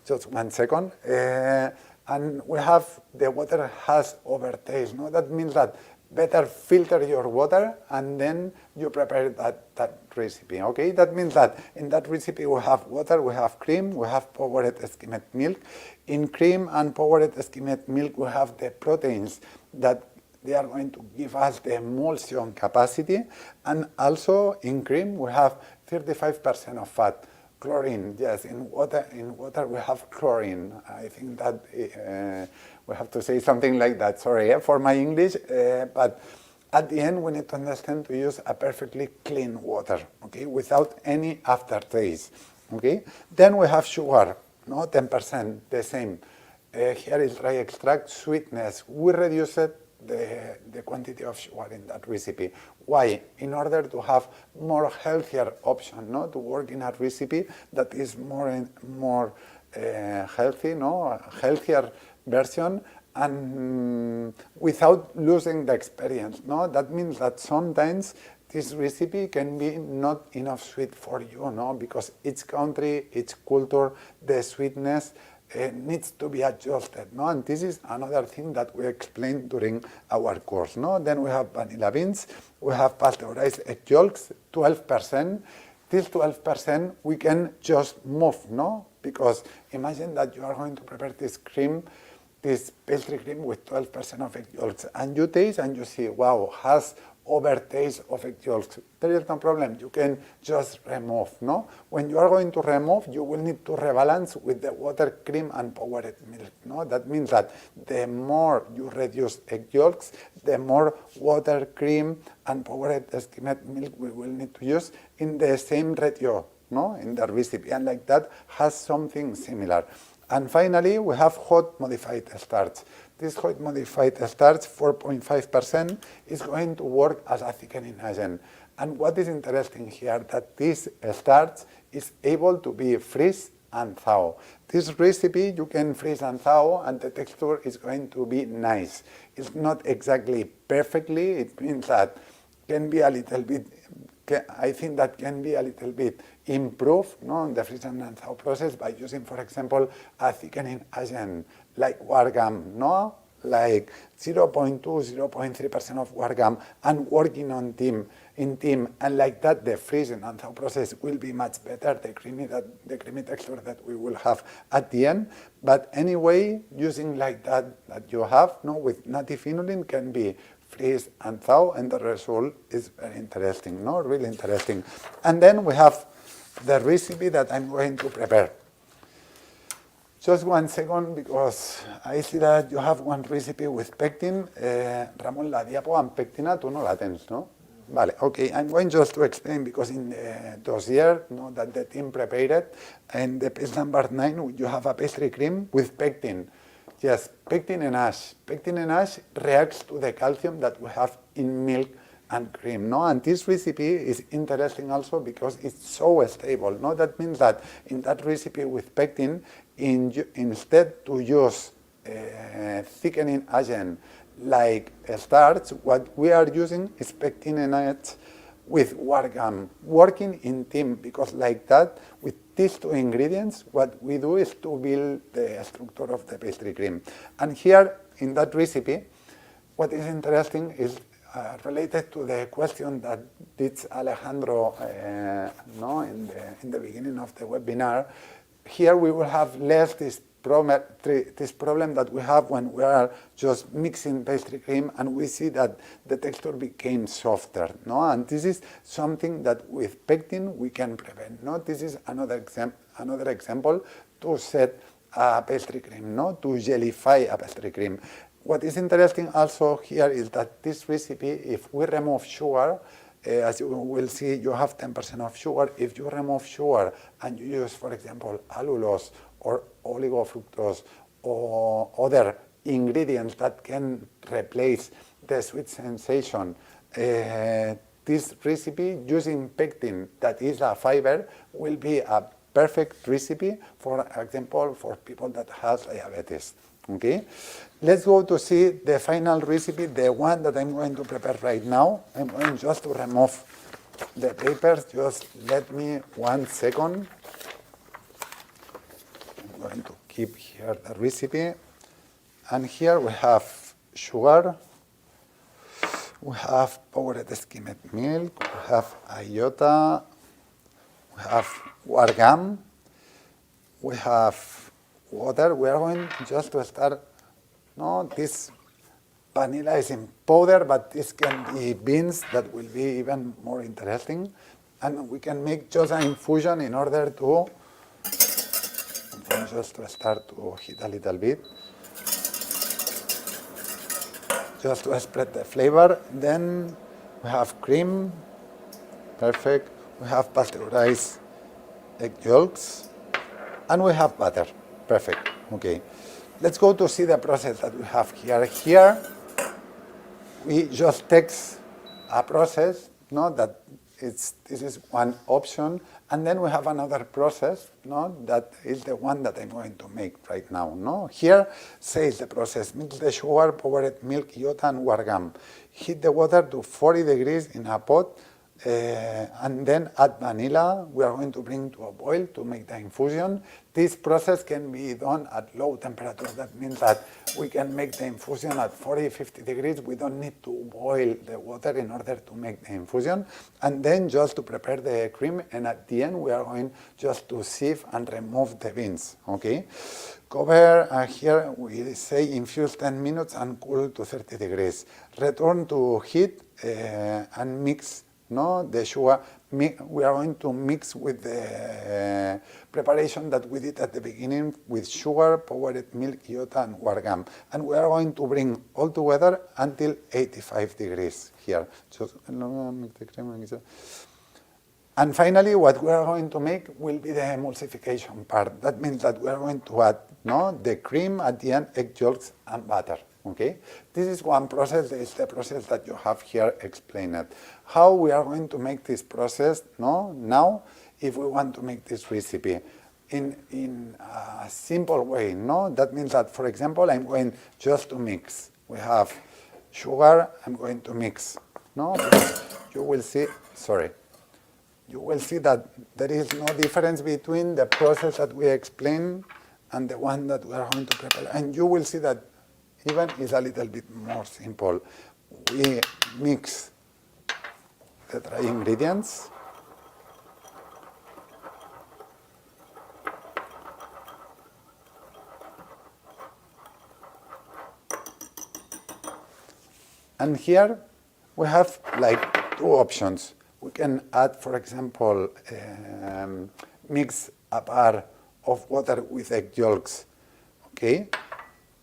Just 1 second. And we have the water has overtaste. No, that means that better filter your water and then you prepare that recipe. Okay, that means that in that recipe we have water, we have cream, we have powdered skimmed milk. In cream and powdered skimmed milk we have the proteins that they are going to give us the emulsion capacity, and also in cream we have 35% of fat. Chlorine, yes, in water we have chlorine. I think that we have to say something like that, sorry for my English, but at the end we need to understand to use a perfectly clean water, okay, without any aftertaste, okay. Then we have sugar, no, 10%, the same. Here is dry extract, sweetness. We reduce it the quantity of sugar in that recipe. Why? In order to have more healthier option, no, to work in a recipe that is more healthy, no, healthier version, and without losing the experience. No, that means that sometimes this recipe can be not enough sweet for you, no, because each country, each culture, the sweetness needs to be adjusted, no? And this is another thing that we explained during our course, no? Then we have vanilla beans, we have pasteurized egg yolks, 12%. This 12% we can just move, no? Because imagine that you are going to prepare this cream, this pastry cream with 12% of egg yolks, and you taste and you see, wow, has overtaste of egg yolks. There is no problem, you can just remove, no? When you are going to remove, you will need to rebalance with the water, cream and powdered milk, no? That means that the more you reduce egg yolks, the more water, cream and powdered skimmed milk we will need to use in the same ratio, no? In the recipe, and like that has something similar. And finally, we have hot modified starch. This hot modified starch, 4.5%, is going to work as a thickening agent. And what is interesting here, that this starch is able to be freeze and thaw. This recipe you can freeze and thaw, and the texture is going to be nice. It's not exactly perfectly, it means that can be a little bit, I think that can be a little bit improved, no, in the freeze and thaw process by using, for example, a thickening agent like wargam, no, like 0.2, 0.3% of wargam, and working on in team, and like that the freezing and thaw process will be much better, the creamy texture that we will have at the end. But anyway, using like that you have, no, with native inulin can be freeze and thaw, and the result is very interesting, no, really interesting. And then we have the recipe that I'm going to prepare. Just 1 second, because I see that you have one recipe with pectin. Ramon, la diapo and pectina, tú no la tens, no? Vale, okay, I'm going just to explain, because in the dossier, no, that the team prepared, and the page number 9, you have a pastry cream with pectin. Yes, pectin and ash. Pectin and ash reacts to the calcium that we have in milk and cream, no? And this recipe is interesting also because it's so stable, no? That means that in that recipe with pectin, instead to use thickening agent like starch, what we are using is pectin and ash with wargam, working in team, because like that, with these two ingredients, what we do is to build the structure of the pastry cream. And here in that recipe, what is interesting is related to the question that did Alejandro no, in the beginning of the webinar. Here we will have less this problem that we have when we are just mixing pastry cream and we see that the texture became softer, no? And this is something that with pectin we can prevent, no? This is another example to set a pastry cream, no? To jellify a pastry cream. What is interesting also here is that this recipe, if we remove sugar, as you will see, you have 10% of sugar. If you remove sugar and you use, for example, allulose or oligofructose or other ingredients that can replace the sweet sensation, this recipe using pectin, that is a fiber, will be a perfect recipe, for example, for people that has diabetes. Okay, let's go to see the final recipe, the one that I'm going to prepare right now. I'm going just to remove the papers. Just let me 1 second. I'm going to keep here the recipe. And here we have sugar, we have powdered skimmed milk, we have iota, we have wargam, we have water. We are going just to start. No, this vanilla is in powder, but this can be beans. That will be even more interesting. And we can make just an infusion in order to just to start to heat a little bit. Just to spread the flavor. Then we have cream, perfect. We have pasteurized egg yolks, and we have butter, perfect. Okay, let's go to see the process that we have here. Here, we just text a process, no, that this is one option, and then we have another process, no, that is the one that I'm going to make right now. No, here says the process: mix the sugar, powdered milk, iota, and wargam. Heat the water to 40 degrees in a pot, and then add vanilla. We are going to bring to a boil to make the infusion. This process can be done at low temperature. That means that we can make the infusion at 40-50 degrees. We don't need to boil the water in order to make the infusion. And then just to prepare the cream, and at the end we are going just to sieve and remove the beans. Okay? Cover, here we say infuse 10 minutes and cool to 30 degrees. Return to heat and mix. No, the sugar, we are going to mix with the preparation that we did at the beginning with sugar, powdered milk, iota, and wargam. And we are going to bring all together until 85 degrees here. Just mix the cream. And finally, what we are going to make will be the emulsification part. That means that we are going to add, no, the cream at the end, egg yolks, and butter. Okay, this is one process. This is the process that you have here explained. How we are going to make this process, no, now, if we want to make this recipe in a simple way, no, that means that, for example, I'm going just to mix. We have sugar. I'm going to mix. No, you will see. Sorry. You will see that there is no difference between the process that we explained and the one that we are going to prepare. And you will see that even is a little bit more simple. We mix the dry ingredients. And here we have like two options. We can add, for example, mix a bar of water with egg yolks, okay?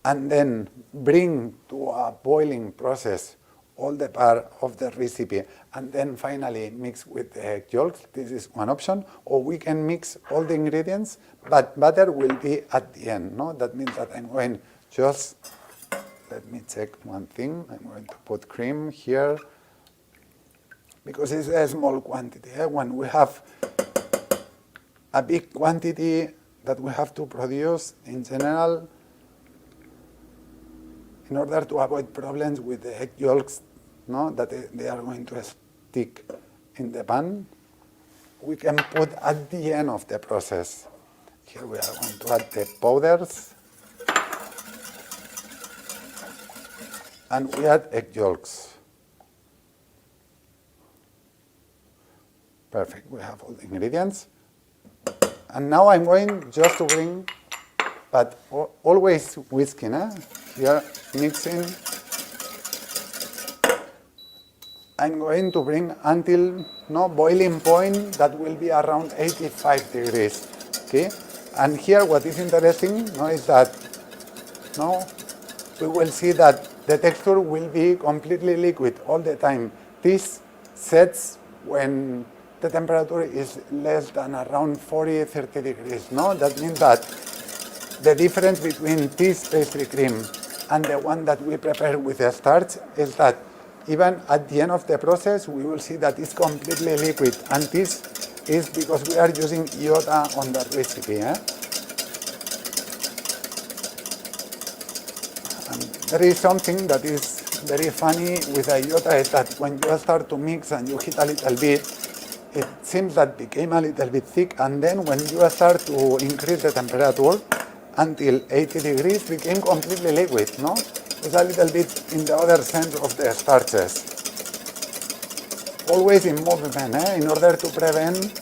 And then bring to a boiling process all the part of the recipe, and then finally mix with the egg yolks. This is one option. Or we can mix all the ingredients, but butter will be at the end. No, that means that I'm going just, let me check one thing. I'm going to put cream here because it's a small quantity. When we have a big quantity that we have to produce, in general, in order to avoid problems with the egg yolks, no, that they are going to stick in the pan, we can put at the end of the process. Here we are going to add the powders, and we add egg yolks. Perfect, we have all the ingredients. And now I'm going just to bring, but always whisking, here mixing. I'm going to bring until no boiling point that will be around 85 degrees. Okay, and here what is interesting, no, is that no, we will see that the texture will be completely liquid all the time. This sets when the temperature is less than around 40-30 degrees. No, that means that the difference between this pastry cream and the one that we prepare with the starch is that even at the end of the process, we will see that it's completely liquid, and this is because we are using iota on the recipe. And there is something that is very funny with iota, is that when you start to mix and you hit a little bit, it seems that became a little bit thick, and then when you start to increase the temperature until 80 degrees, became completely liquid, no? It's a little bit in the other sense of the starches. Always in movement, in order to prevent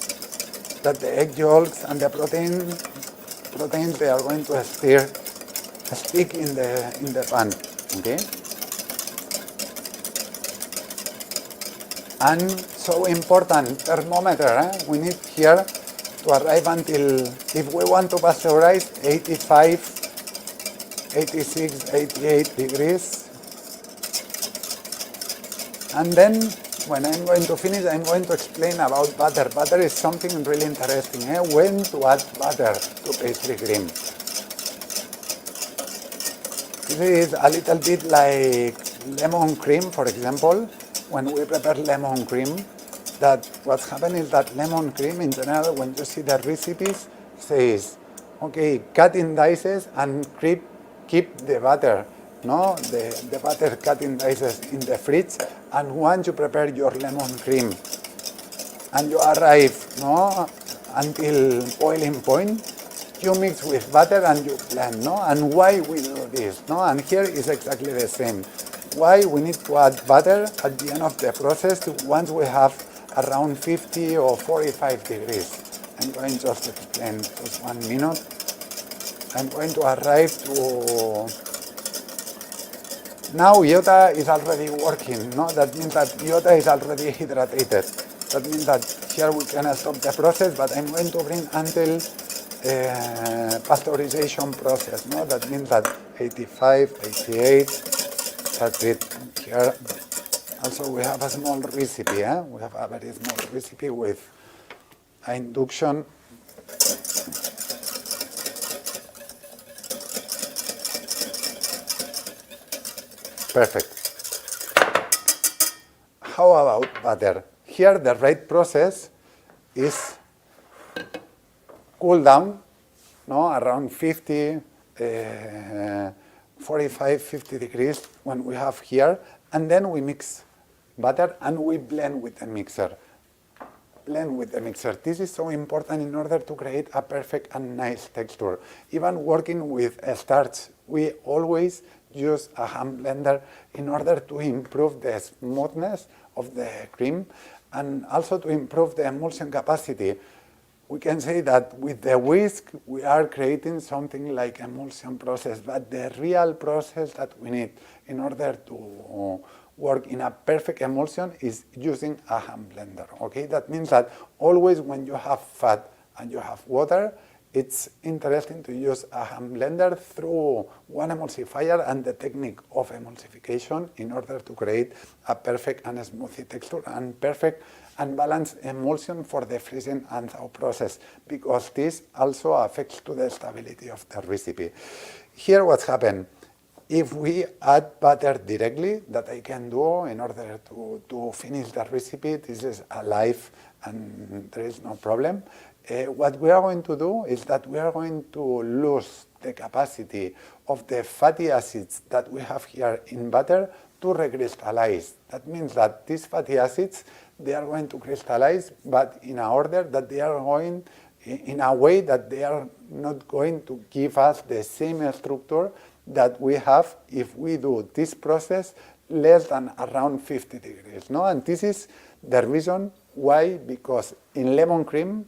that the egg yolks and the proteins they are going to stick in the pan, okay? And so important thermometer, we need here to arrive until, if we want to pasteurize, 85, 86, 88 degrees. And then when I'm going to finish, I'm going to explain about butter. Butter is something really interesting, when to add butter to pastry cream. This is a little bit like lemon cream, for example. When we prepare lemon cream, that what's happened is that lemon cream in general, when you see the recipes, says, okay, cut in dices and keep the butter, no, the butter cut in dices in the fridge, and once you prepare your lemon cream and you arrive, no, until boiling point, you mix with butter and you blend, no? And why we do this, no? And here is exactly the same. Why we need to add butter at the end of the process once we have around 50 or 45 degrees. I'm going just to explain just 1 minute. I'm going to arrive to... Now iota is already working, no? That means that iota is already hydrated. That means that here we can stop the process, but I'm going to bring until pasteurization process, no? That means that 85, 88, that's it. Here also we have a small recipe, we have a very small recipe with induction. Perfect. How about butter? Here the right process is cool down, no, around 50, 45, 50 degrees when we have here, and then we mix butter and we blend with the mixer. Blend with the mixer. This is so important in order to create a perfect and nice texture. Even working with starch, we always use a hand blender in order to improve the smoothness of the cream and also to improve the emulsion capacity. We can say that with the whisk, we are creating something like emulsion process, but the real process that we need in order to work in a perfect emulsion is using a hand blender, okay? That means that always when you have fat and you have water, it's interesting to use a hand blender through one emulsifier and the technique of emulsification in order to create a perfect and smooth texture and perfect and balanced emulsion for the freezing and thaw process, because this also affects to the stability of the recipe. Here what's happened, if we add butter directly, that I can do in order to finish the recipe, this is alive and there is no problem. What we are going to do is that we are going to lose the capacity of the fatty acids that we have here in butter to recrystallize. That means that these fatty acids, they are going to crystallize, but in a order that they are going, in a way that they are not going to give us the same structure that we have if we do this process less than around 50 degrees. No? And this is the reason why, because in lemon cream,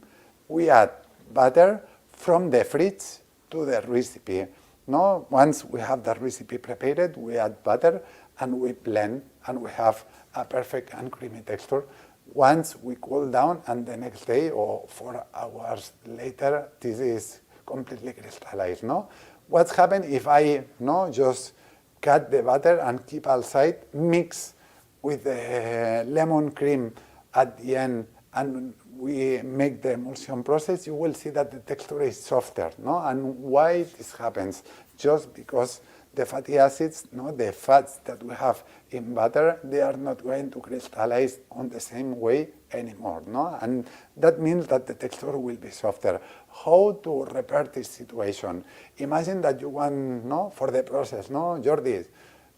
we add butter from the fridge to the recipe. No? Once we have the recipe prepared, we add butter and we blend and we have a perfect and creamy texture. Once we cool down and the next day or 4 hours later, this is completely crystallized. No? What's happened if I just cut the butter and keep outside, mix with the lemon cream at the end and we make the emulsion process, you will see that the texture is softer. No? And why this happens? Just because the fatty acids, the fats that we have in butter, they are not going to crystallize on the same way anymore, no? And that means that the texture will be softer. How to repair this situation? Imagine that you want, no, for the process, no, Jordi,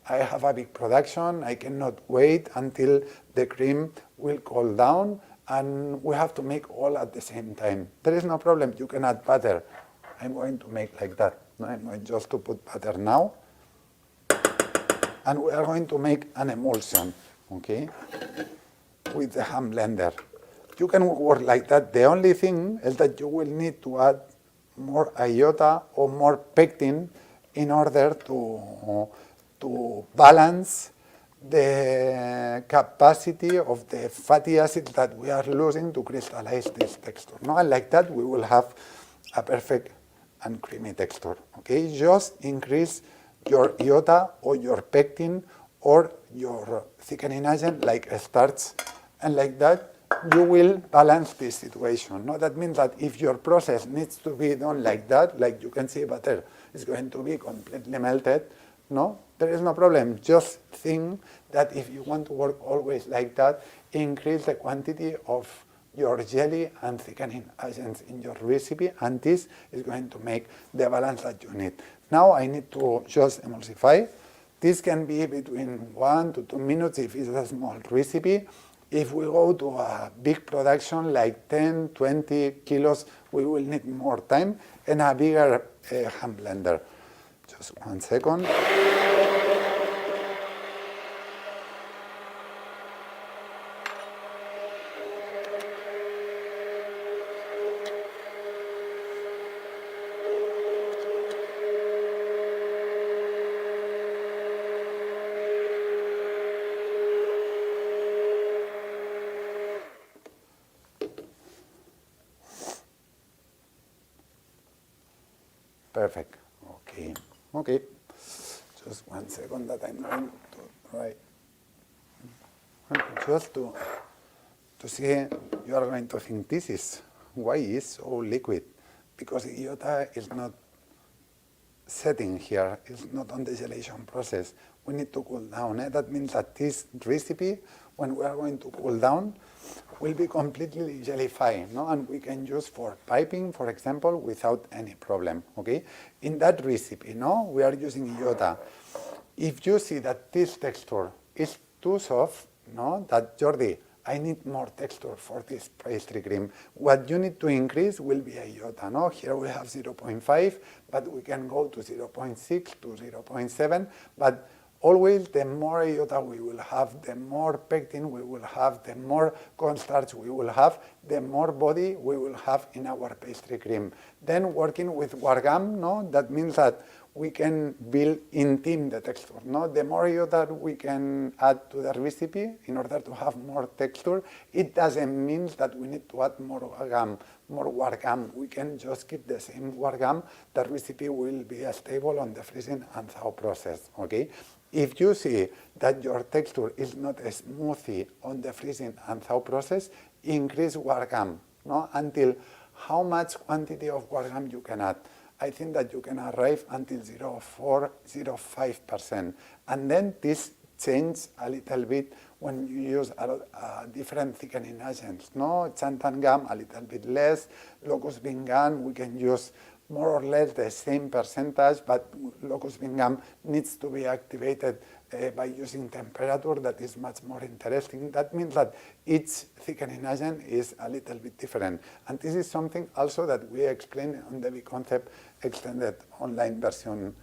I have a big production, I cannot wait until the cream will cool down, and we have to make all at the same time. There is no problem, you can add butter. I'm going to make like that. No, I'm going just to put butter now. And we are going to make an emulsion, okay, with the hand blender. You can work like that. The only thing is that you will need to add more iota or more pectin in order to balance the capacity of the fatty acid that we are losing to crystallize this texture. No? And like that, we will have a perfect and creamy texture. Okay, just increase your iota or your pectin or your thickening agent like starch, and like that you will balance this situation. No? That means that if your process needs to be done like that, like you can see butter is going to be completely melted, no, there is no problem. Just think that if you want to work always like that, increase the quantity of your jelly and thickening agents in your recipe, and this is going to make the balance that you need. Now I need to just emulsify. This can be between 1 to 2 minutes if it's a small recipe. If we go to a big production like 10, 20 kilos, we will need more time and a bigger hand blender. Just 1 second. Perfect. Okay. Okay. Just 1 second that I'm going to try. Just to see, you are going to think this is why it's so liquid, because iota is not setting here, it's not on the gelation process. We need to cool down. That means that this recipe, when we are going to cool down, will be completely jellified, no? And we can use for piping, for example, without any problem. Okay? In that recipe, no, we are using iota. If you see that this texture is too soft, no, that Jordi, I need more texture for this pastry cream. What you need to increase will be iota. No? Here we have 0.5, but we can go to 0.6 to 0.7. But always, the more iota we will have, the more pectin we will have, the more cornstarch we will have, the more body we will have in our pastry cream. Then working with wargam, no, that means that we can build in-team the texture. No? The more iota we can add to the recipe in order to have more texture, it doesn't mean that we need to add more wargam. We can just keep the same wargam. The recipe will be stable on the freezing and thaw process. Okay? If you see that your texture is not smoothie on the freezing and thaw process, increase wargam, no? Until how much quantity of wargam you can add. I think that you can arrive until 0.4, 0.5%. And then this changes a little bit when you use different thickening agents. No? Xanthan gum, a little bit less. Locust bean gum, we can use more or less the same percentage, but locust bean gum needs to be activated by using temperature. That is much more interesting. That means that each thickening agent is a little bit different. And this is something also that we explain on the B-Concept extended online version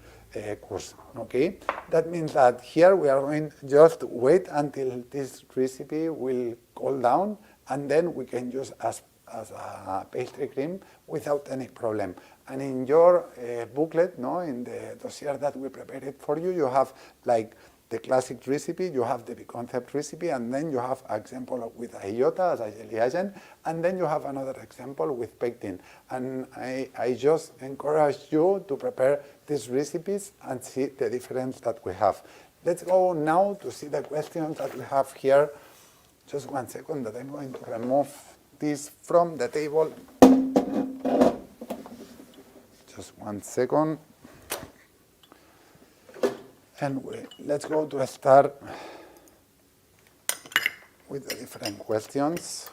course. Okay? That means that here we are going just wait until this recipe will cool down, and then we can use as a pastry cream without any problem. And in your booklet, no, in the dossier that we prepared for you, you have like the classic recipe, you have the B-Concept recipe, and then you have an example with iota as a jelly agent, and then you have another example with pectin. And I just encourage you to prepare these recipes and see the difference that we have. Let's go now to see the questions that we have here. Just 1 second that I'm going to remove this from the table. Just 1 second. And let's go to start with the different questions.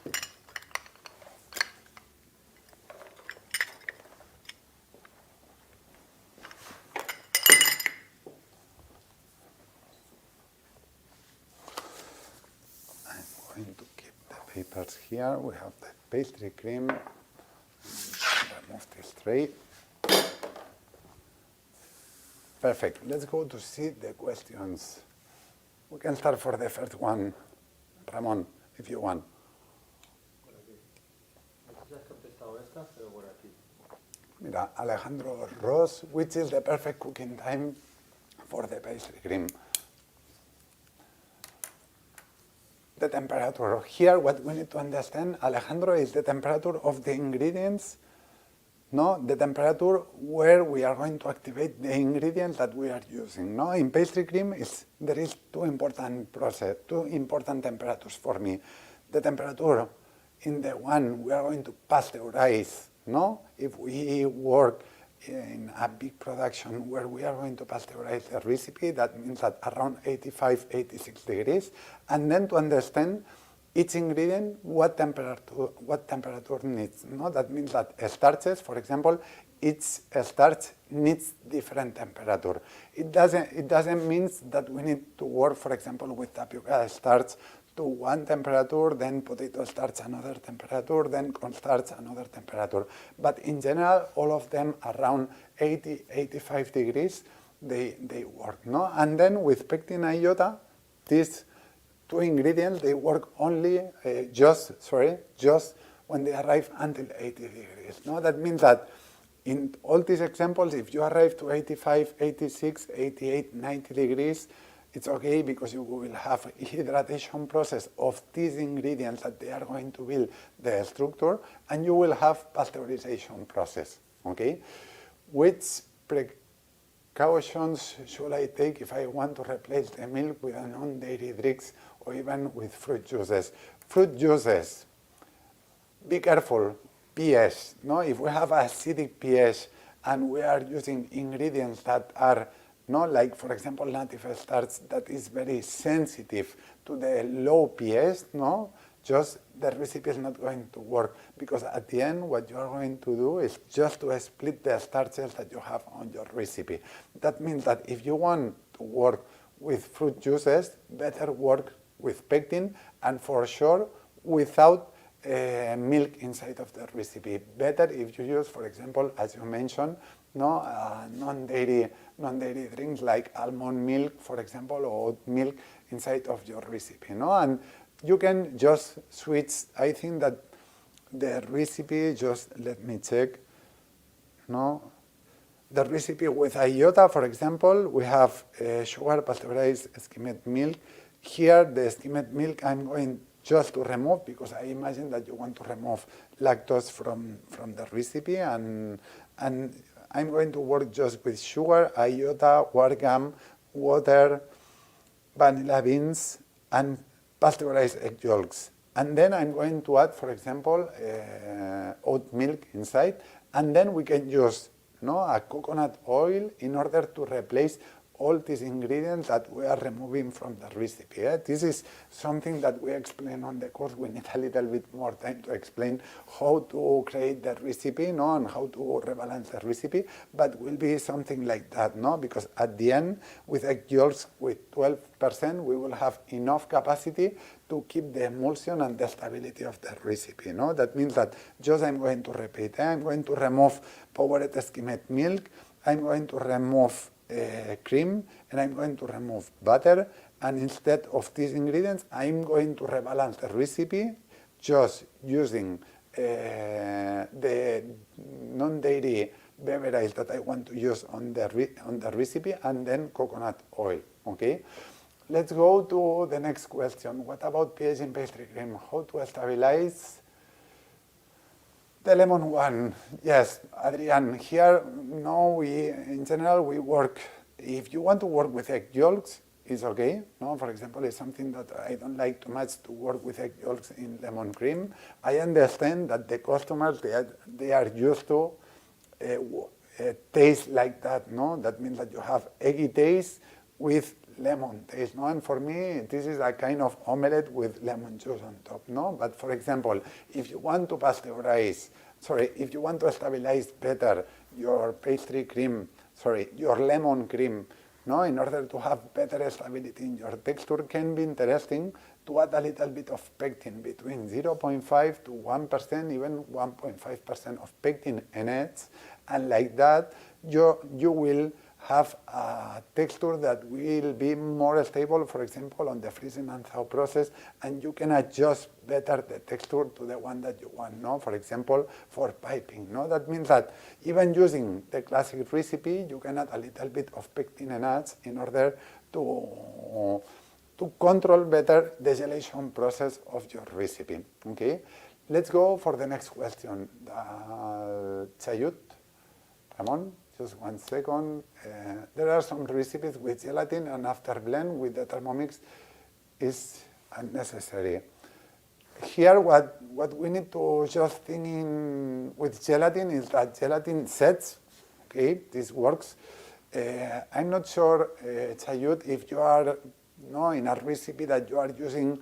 I'm going to keep the papers here. We have the pastry cream. Remove this tray. Perfect. Let's go to see the questions. We can start for the first one. Ramón, if you want. Mira, Alejandro Ross, which is the perfect cooking time for the pastry cream? The temperature. Here, what we need to understand, Alejandro, is the temperature of the ingredients, no, the temperature where we are going to activate the ingredients that we are using. No, in pastry cream, there is two important temperatures for me. The temperature in the one we are going to pasteurize. No, if we work in a big production where we are going to pasteurize the recipe, that means that around 85, 86 degrees, and then to understand each ingredient, what temperature needs. No? That means that starches, for example, each starch needs different temperature. It doesn't mean that we need to work, for example, with tapioca starch to one temperature, then potato starch another temperature, then corn starch another temperature. But in general, all of them around 80, 85 degrees, they work. No? And then with pectin and iota, these two ingredients, they work only just when they arrive until 80 degrees. No? That means that in all these examples, if you arrive to 85, 86, 88, 90 degrees, it's okay because you will have a hydration process of these ingredients that they are going to build the structure, and you will have pasteurization process. Okay? Which precautions should I take if I want to replace the milk with a non-dairy drinks or even with fruit juices? Fruit juices, be careful, pH. No? If we have acidic pH and we are using ingredients that are like, for example, native starch that is very sensitive to the low pH, just the recipe is not going to work, because at the end what you are going to do is just to split the starches that you have on your recipe. That means that if you want to work with fruit juices, better work with pectin, and for sure without milk inside of the recipe. Better if you use, for example, as you mentioned, non-dairy drinks like almond milk, for example, or oat milk inside of your recipe. And you can just switch. I think that the recipe, just let me check. The recipe with iota, for example, we have sugar, pasteurized skimmed milk. Here, the skimmed milk I'm going just to remove, because I imagine that you want to remove lactose from the recipe, and I'm going to work just with sugar, iota, wort gum, water, vanilla beans, and pasteurized egg yolks. And then I'm going to add, for example, oat milk inside, and then we can use a coconut oil in order to replace all these ingredients that we are removing from the recipe. This is something that we explain on the course. We need a little bit more time to explain how to create the recipe, and how to rebalance the recipe, but will be something like that, because at the end, with egg yolks with 12%, we will have enough capacity to keep the emulsion and the stability of the recipe. That means that just I'm going to repeat. I'm going to remove powdered skimmed milk. I'm going to remove cream, and I'm going to remove butter, and instead of these ingredients, I'm going to rebalance the recipe just using the non-dairy beverage that I want to use on the recipe, and then coconut oil. Okay, let's go to the next question. What about pH in pastry cream? How to stabilize the lemon one? Yes, Adrian, here, in general, we work, if you want to work with egg yolks, it's okay. For example, it's something that I don't like too much to work with egg yolks in lemon cream. I understand that the customers, they are used to taste like that, That means that you have eggy taste with lemon taste, no? And for me, this is a kind of omelette with lemon juice on top, no? But for example, if you want to if you want to stabilize better your pastry cream, your lemon cream, no? In order to have better stability in your texture, can be interesting to add a little bit of pectin, between 0.5 to 1%, even 1.5% of pectin in it, and like that, you will have a texture that will be more stable, for example, on the freezing and thaw process, and you can adjust better the texture to the one that you want, no? For example, for piping, no? That means that even using the classic recipe, you can add a little bit of pectin enhanced in order to control better the gelation process of your recipe, okay? Let's go for the next question. Chayut, Ramon? Just 1 second. There are some recipes with gelatin, and after blend with the Thermomix is unnecessary. Here, what we need to just think in with gelatin is that gelatin sets. Okay, this works. I'm not sure, Chayut, if you are in a recipe that you are using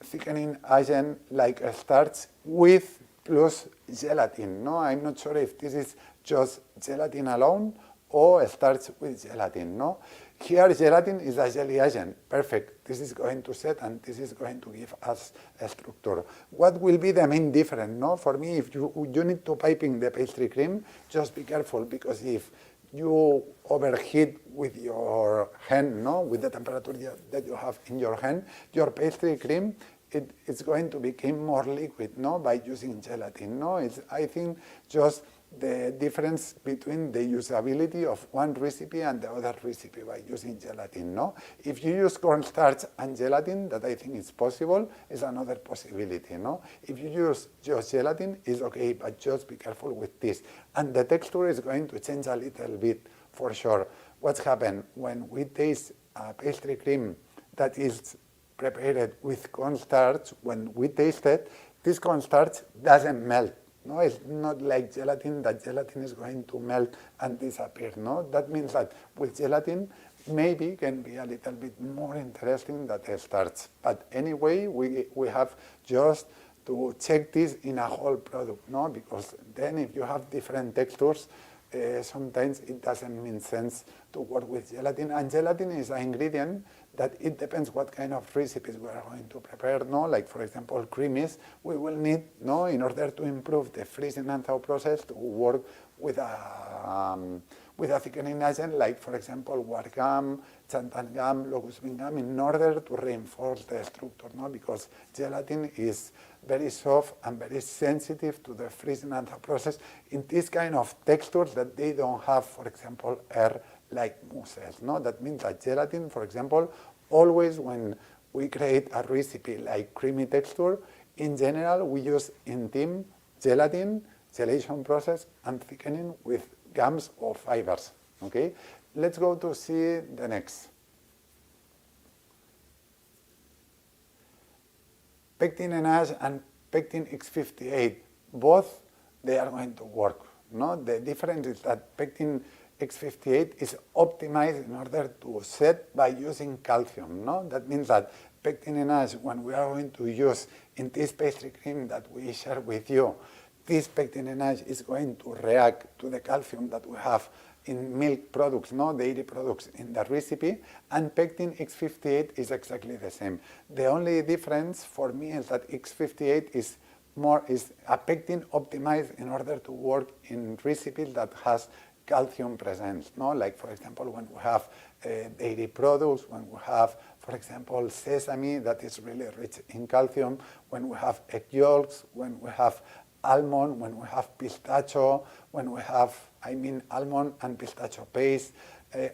thickening agent like a starch with plus gelatin. No, I'm not sure if this is just gelatin alone or starch with gelatin. No, here gelatin is a jelly agent. Perfect. This is going to set and this is going to give us a structure. What will be the main difference? No, for me, if you need to piping the pastry cream, just be careful, because if you overheat with your hand, no, with the temperature that you have in your hand, your pastry cream, it's going to become more liquid, no, by using gelatin, no. I think just the difference between the usability of one recipe and the other recipe by using gelatin, no. If you use cornstarch and gelatin, that I think is possible, is another possibility, no. If you use just gelatin, it's okay, but just be careful with this. And the texture is going to change a little bit, for sure. What's happened when we taste a pastry cream that is prepared with cornstarch, when we taste it, this cornstarch doesn't melt. No, it's not like gelatin, that gelatin is going to melt and disappear. No, that means that with gelatin, maybe can be a little bit more interesting than the starch. But anyway, we have just to check this in a whole product, no? Because then if you have different textures, sometimes it doesn't make sense to work with gelatin. And gelatin is an ingredient that it depends what kind of recipes we are going to prepare, no? Like, for example, creamies, we will need, no, in order to improve the freezing and thaw process, to work with a thickening agent, like, for example, guar gum, xanthan gum, locust bean gum, in order to reinforce the structure, no? Because gelatin is very soft and very sensitive to the freezing and thaw process in this kind of textures that they don't have, for example, air like mousses, no? That means that gelatin, for example, always when we create a recipe like creamy texture, in general, we use in team gelatin, gelation process, and thickening with gums or fibers, okay? Let's go to see the next. Pectin NH and pectin X58, both they are going to work, no? The difference is that pectin X58 is optimized in order to set by using calcium, no? That means that pectin NH, when we are going to use in this pastry cream that we share with you, this pectin NH is going to react to the calcium that we have in milk products, no, dairy products in the recipe, and pectin X58 is exactly the same. The only difference for me is that X58 is a pectin optimized in order to work in recipes that has calcium presence, no? Like, for example, when we have dairy products, when we have, for example, sesame that is really rich in calcium, when we have egg yolks, when we have almond, when we have pistachio, when we have, almond and pistachio paste,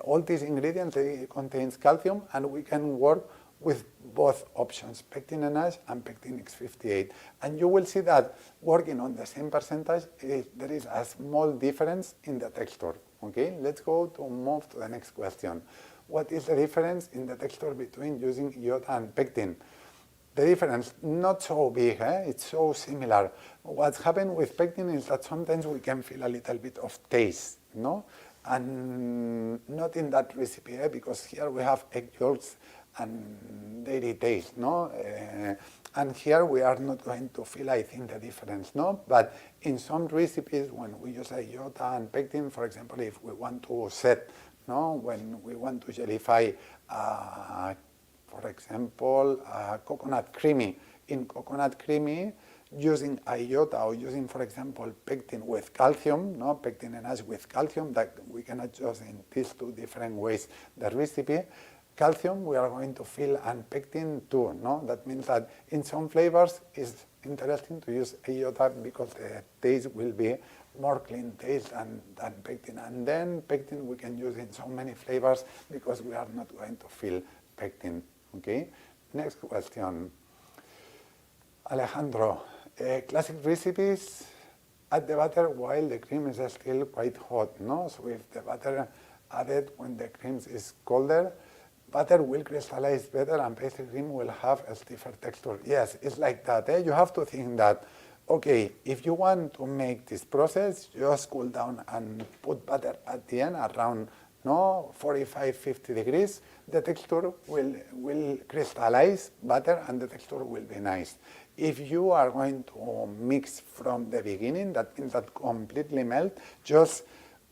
all these ingredients, they contain calcium, and we can work with both options, pectin NH and pectin X58. And you will see that working on the same percentage, there is a small difference in the texture, okay? Let's go to move to the next question. What is the difference in the texture between using iota and pectin? The difference, not so big, it's so similar. What's happened with pectin is that sometimes we can feel a little bit of taste, no? and not in that recipe, because here we have egg yolks and dairy taste, no? And here we are not going to feel, I think, the difference, no? But in some recipes, when we use iota and pectin, for example, if we want to set, no, when we want to gellify, for example, coconut creamy. In coconut creamy, using iota or using, for example, pectin with calcium, no, pectin and ash with calcium, that we can adjust in these two different ways the recipe. Calcium we are going to feel, and pectin too, no? That means that in some flavors it's interesting to use iota because the taste will be more clean taste than pectin. And then pectin we can use in so many flavors because we are not going to feel pectin, okay? Next question. Alejandro, classic recipes, add the butter while the cream is still quite hot, no? So if the butter added when the cream is colder, butter will crystallize better and pastry cream will have a stiffer texture. Yes, it's like that. You have to think that, okay, if you want to make this process, just cool down and put butter at the end around 45, 50 degrees. The texture will crystallize butter and the texture will be nice. If you are going to mix from the beginning, that means that completely melt, just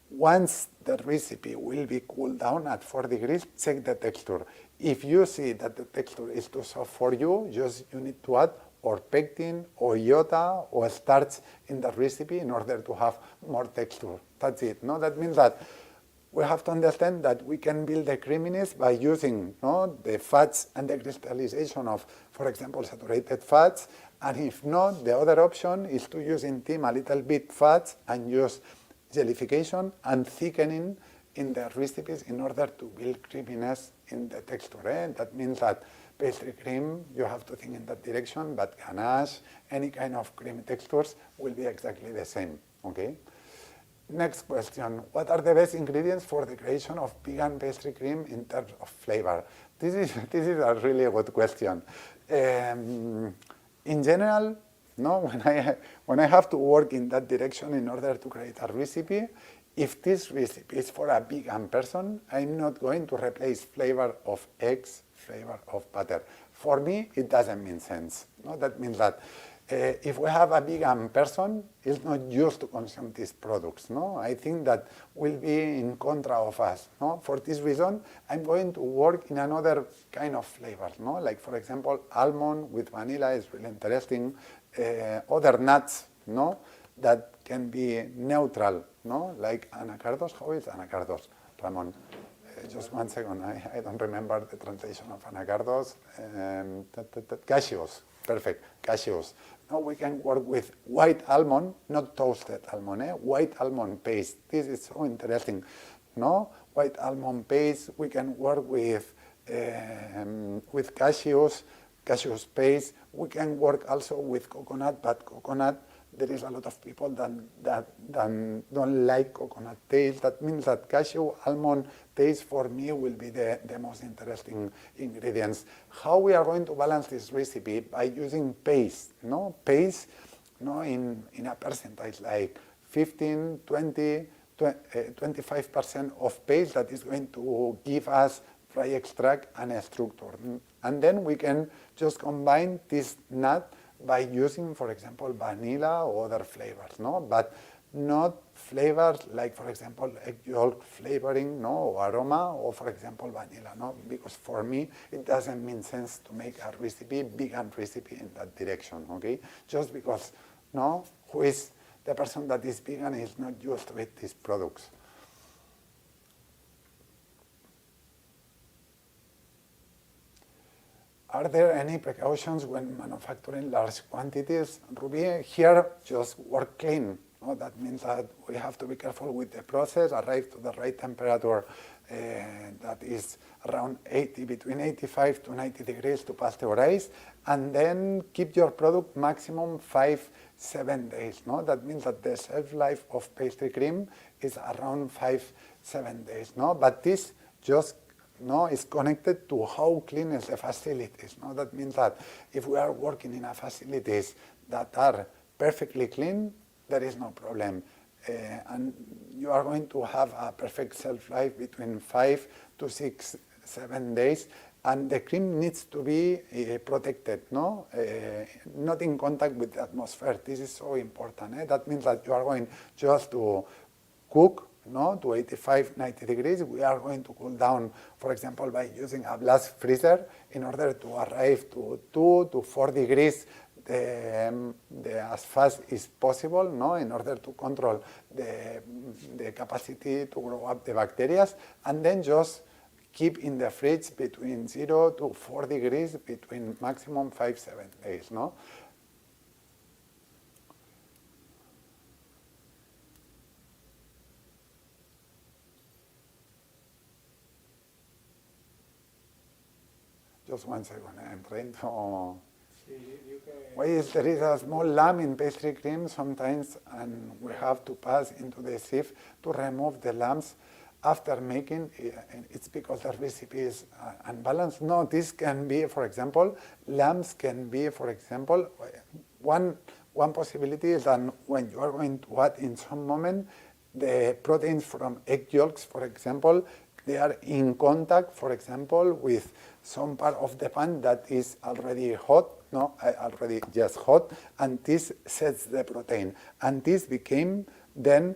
once the recipe will be cooled down at 4 degrees, check the texture. If you see that the texture is too soft for you, you need to add or pectin or iota or starch in the recipe in order to have more texture. That's it. No? That means that we have to understand that we can build the creaminess by using the fats and the crystallization of, for example, saturated fats. And if not, the other option is to use in team a little bit fats and use jellification and thickening in the recipes in order to build creaminess in the texture. That means that pastry cream, you have to think in that direction, but ganache, any kind of creamy textures will be exactly the same. Okay. Next question, what are the best ingredients for the creation of vegan pastry cream in terms of flavor? This is a really good question. In general, when I have to work in that direction in order to create a recipe, if this recipe is for a vegan person, I'm not going to replace flavor of eggs, flavor of butter. For me, it doesn't make sense. That means that if we have a vegan person, it's not used to consume these products. I think that will be in contra of us. For this reason, I'm going to work in another kind of flavors. Like, for example, almond with vanilla is really interesting. Other nuts that can be neutral, like anacardos. How is anacardos, Ramon? Just 1 second, I don't remember the translation of anacardos. Cashews, perfect, cashews. Now we can work with white almond, not toasted almond, white almond paste. This is so interesting. White almond paste, we can work with cashews paste. We can work also with coconut, but coconut, there is a lot of people that don't like coconut taste. That means that cashew almond taste for me will be the most interesting ingredients. How we are going to balance this recipe? By using paste. Paste in a percentage like 15, 20, 25% of paste that is going to give us dry extract and a structure. And then we can just combine this nut by using, for example, vanilla or other flavors, but not flavors like, for example, egg yolk flavoring, or aroma, or, for example, vanilla, because for me it doesn't make sense to make a recipe, vegan recipe in that direction, okay? Just because, who is the person that is vegan is not used to eat these products. Are there any precautions when manufacturing large quantities? Ruby, here just work clean. That means that we have to be careful with the process, arrive to the right temperature that is around between 85 to 90 degrees to pasteurize, and then keep your product maximum 5-7 days. That means that the shelf life of pastry cream is around 5-7 days. But this just is connected to how clean is the facilities. That means that if we are working in a facilities that are perfectly clean, there is no problem. and you are going to have a perfect shelf life between 5 to 6, 7 days. And the cream needs to be protected, no? Not in contact with the atmosphere. This is so important. That means that you are going just to cook, no, to 85, 90 degrees. We are going to cool down, for example, by using a blast freezer in order to arrive to 2 to 4 degrees as fast as possible, no, in order to control the capacity to grow up the bacteria, and then just keep in the fridge between 0 to 4 degrees between maximum 5, 7 days, no? Just 1 second, I'm trying to... Why is there is a small lump in pastry cream sometimes, and we have to pass into the sieve to remove the lumps after making. It's because the recipe is unbalanced. No, this can be, for example, lumps can be, for example, one possibility is that when you are going to add in some moment the proteins from egg yolks, for example, they are in contact, for example, with some part of the pan that is already hot, no, already just hot, and this sets the protein. And this became then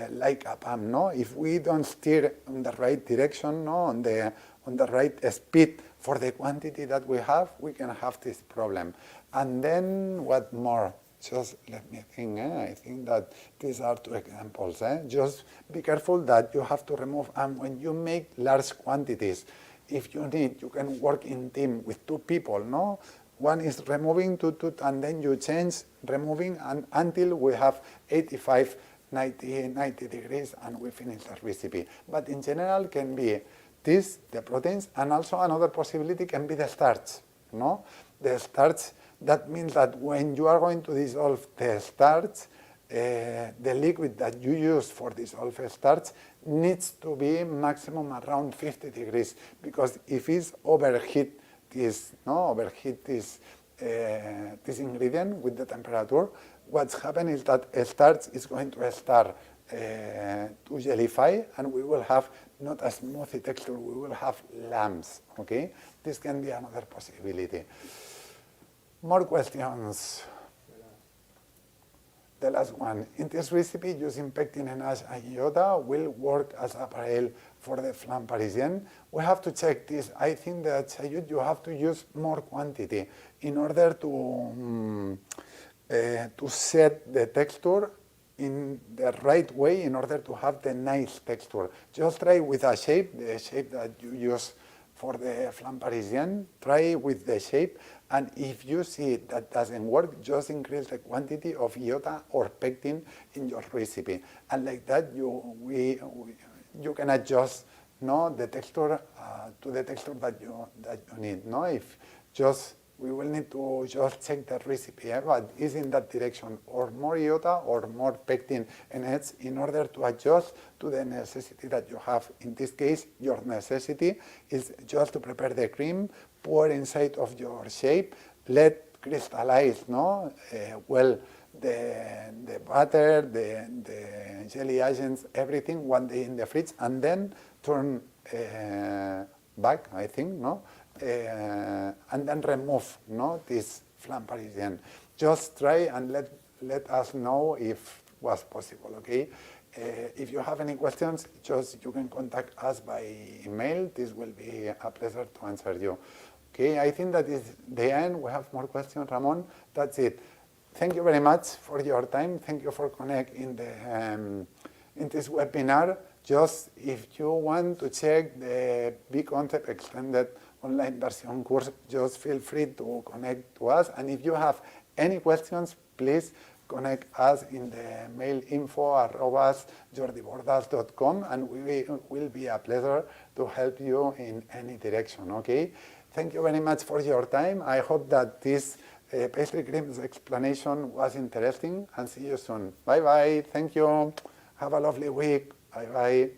like a pan, no? If we don't steer in the right direction, no, on the right speed for the quantity that we have, we can have this problem. And then what more? Just let me think. I think that these are 2 examples. Just be careful that you have to remove. And when you make large quantities, if you need, you can work in team with 2 people. No, one is removing two, and then you change removing, and until we have 85, 90 degrees, and we finish the recipe. But in general, can be this, the proteins, and also another possibility can be the starch. No, the starch. That means that when you are going to dissolve the starch, the liquid that you use for dissolve starch needs to be maximum around 50 degrees, because if it's overheat this ingredient with the temperature, what's happening is that starch is going to start to gellify, and we will have not a smooth texture, we will have lumps. Okay, this can be another possibility. More questions? The last one. In this recipe, using pectin and ash iota will work as a parallel for the flan parisien. We have to check this. I think that you have to use more quantity in order to set the texture in the right way, in order to have the nice texture. Just try with a shape, the shape that you use for the flan parisien. Try with the shape. And if you see that doesn't work, just increase the quantity of iota or pectin in your recipe. And like that, you can adjust, no, the texture to the texture that you need. No, if just we will need to just check the recipe, but is in that direction, or more iota or more pectin and eggs, in order to adjust to the necessity that you have. In this case, your necessity is just to prepare the cream, pour inside of your shape, let crystallize, no, well, the butter, the jelly agents, everything 1 day in the fridge, and then turn back, I think, no, and then remove, no, this flan parisien. Just try and let us know if was possible. Okay. If you have any questions, you can contact us by email. This will be a pleasure to answer you. Okay, I think that is the end. We have more questions, Ramon. That's it. Thank you very much for your time. Thank you for connecting in this webinar. Just if you want to check the Big Concept Extended online version course, just feel free to connect to us. And if you have any questions, please connect us in the mail info@jordibordas.com, and we will be a pleasure to help you in any direction. Okay. Thank you very much for your time. I hope that this pastry creams explanation was interesting, and see you soon. Bye bye. Thank you. Have a lovely week. Bye bye.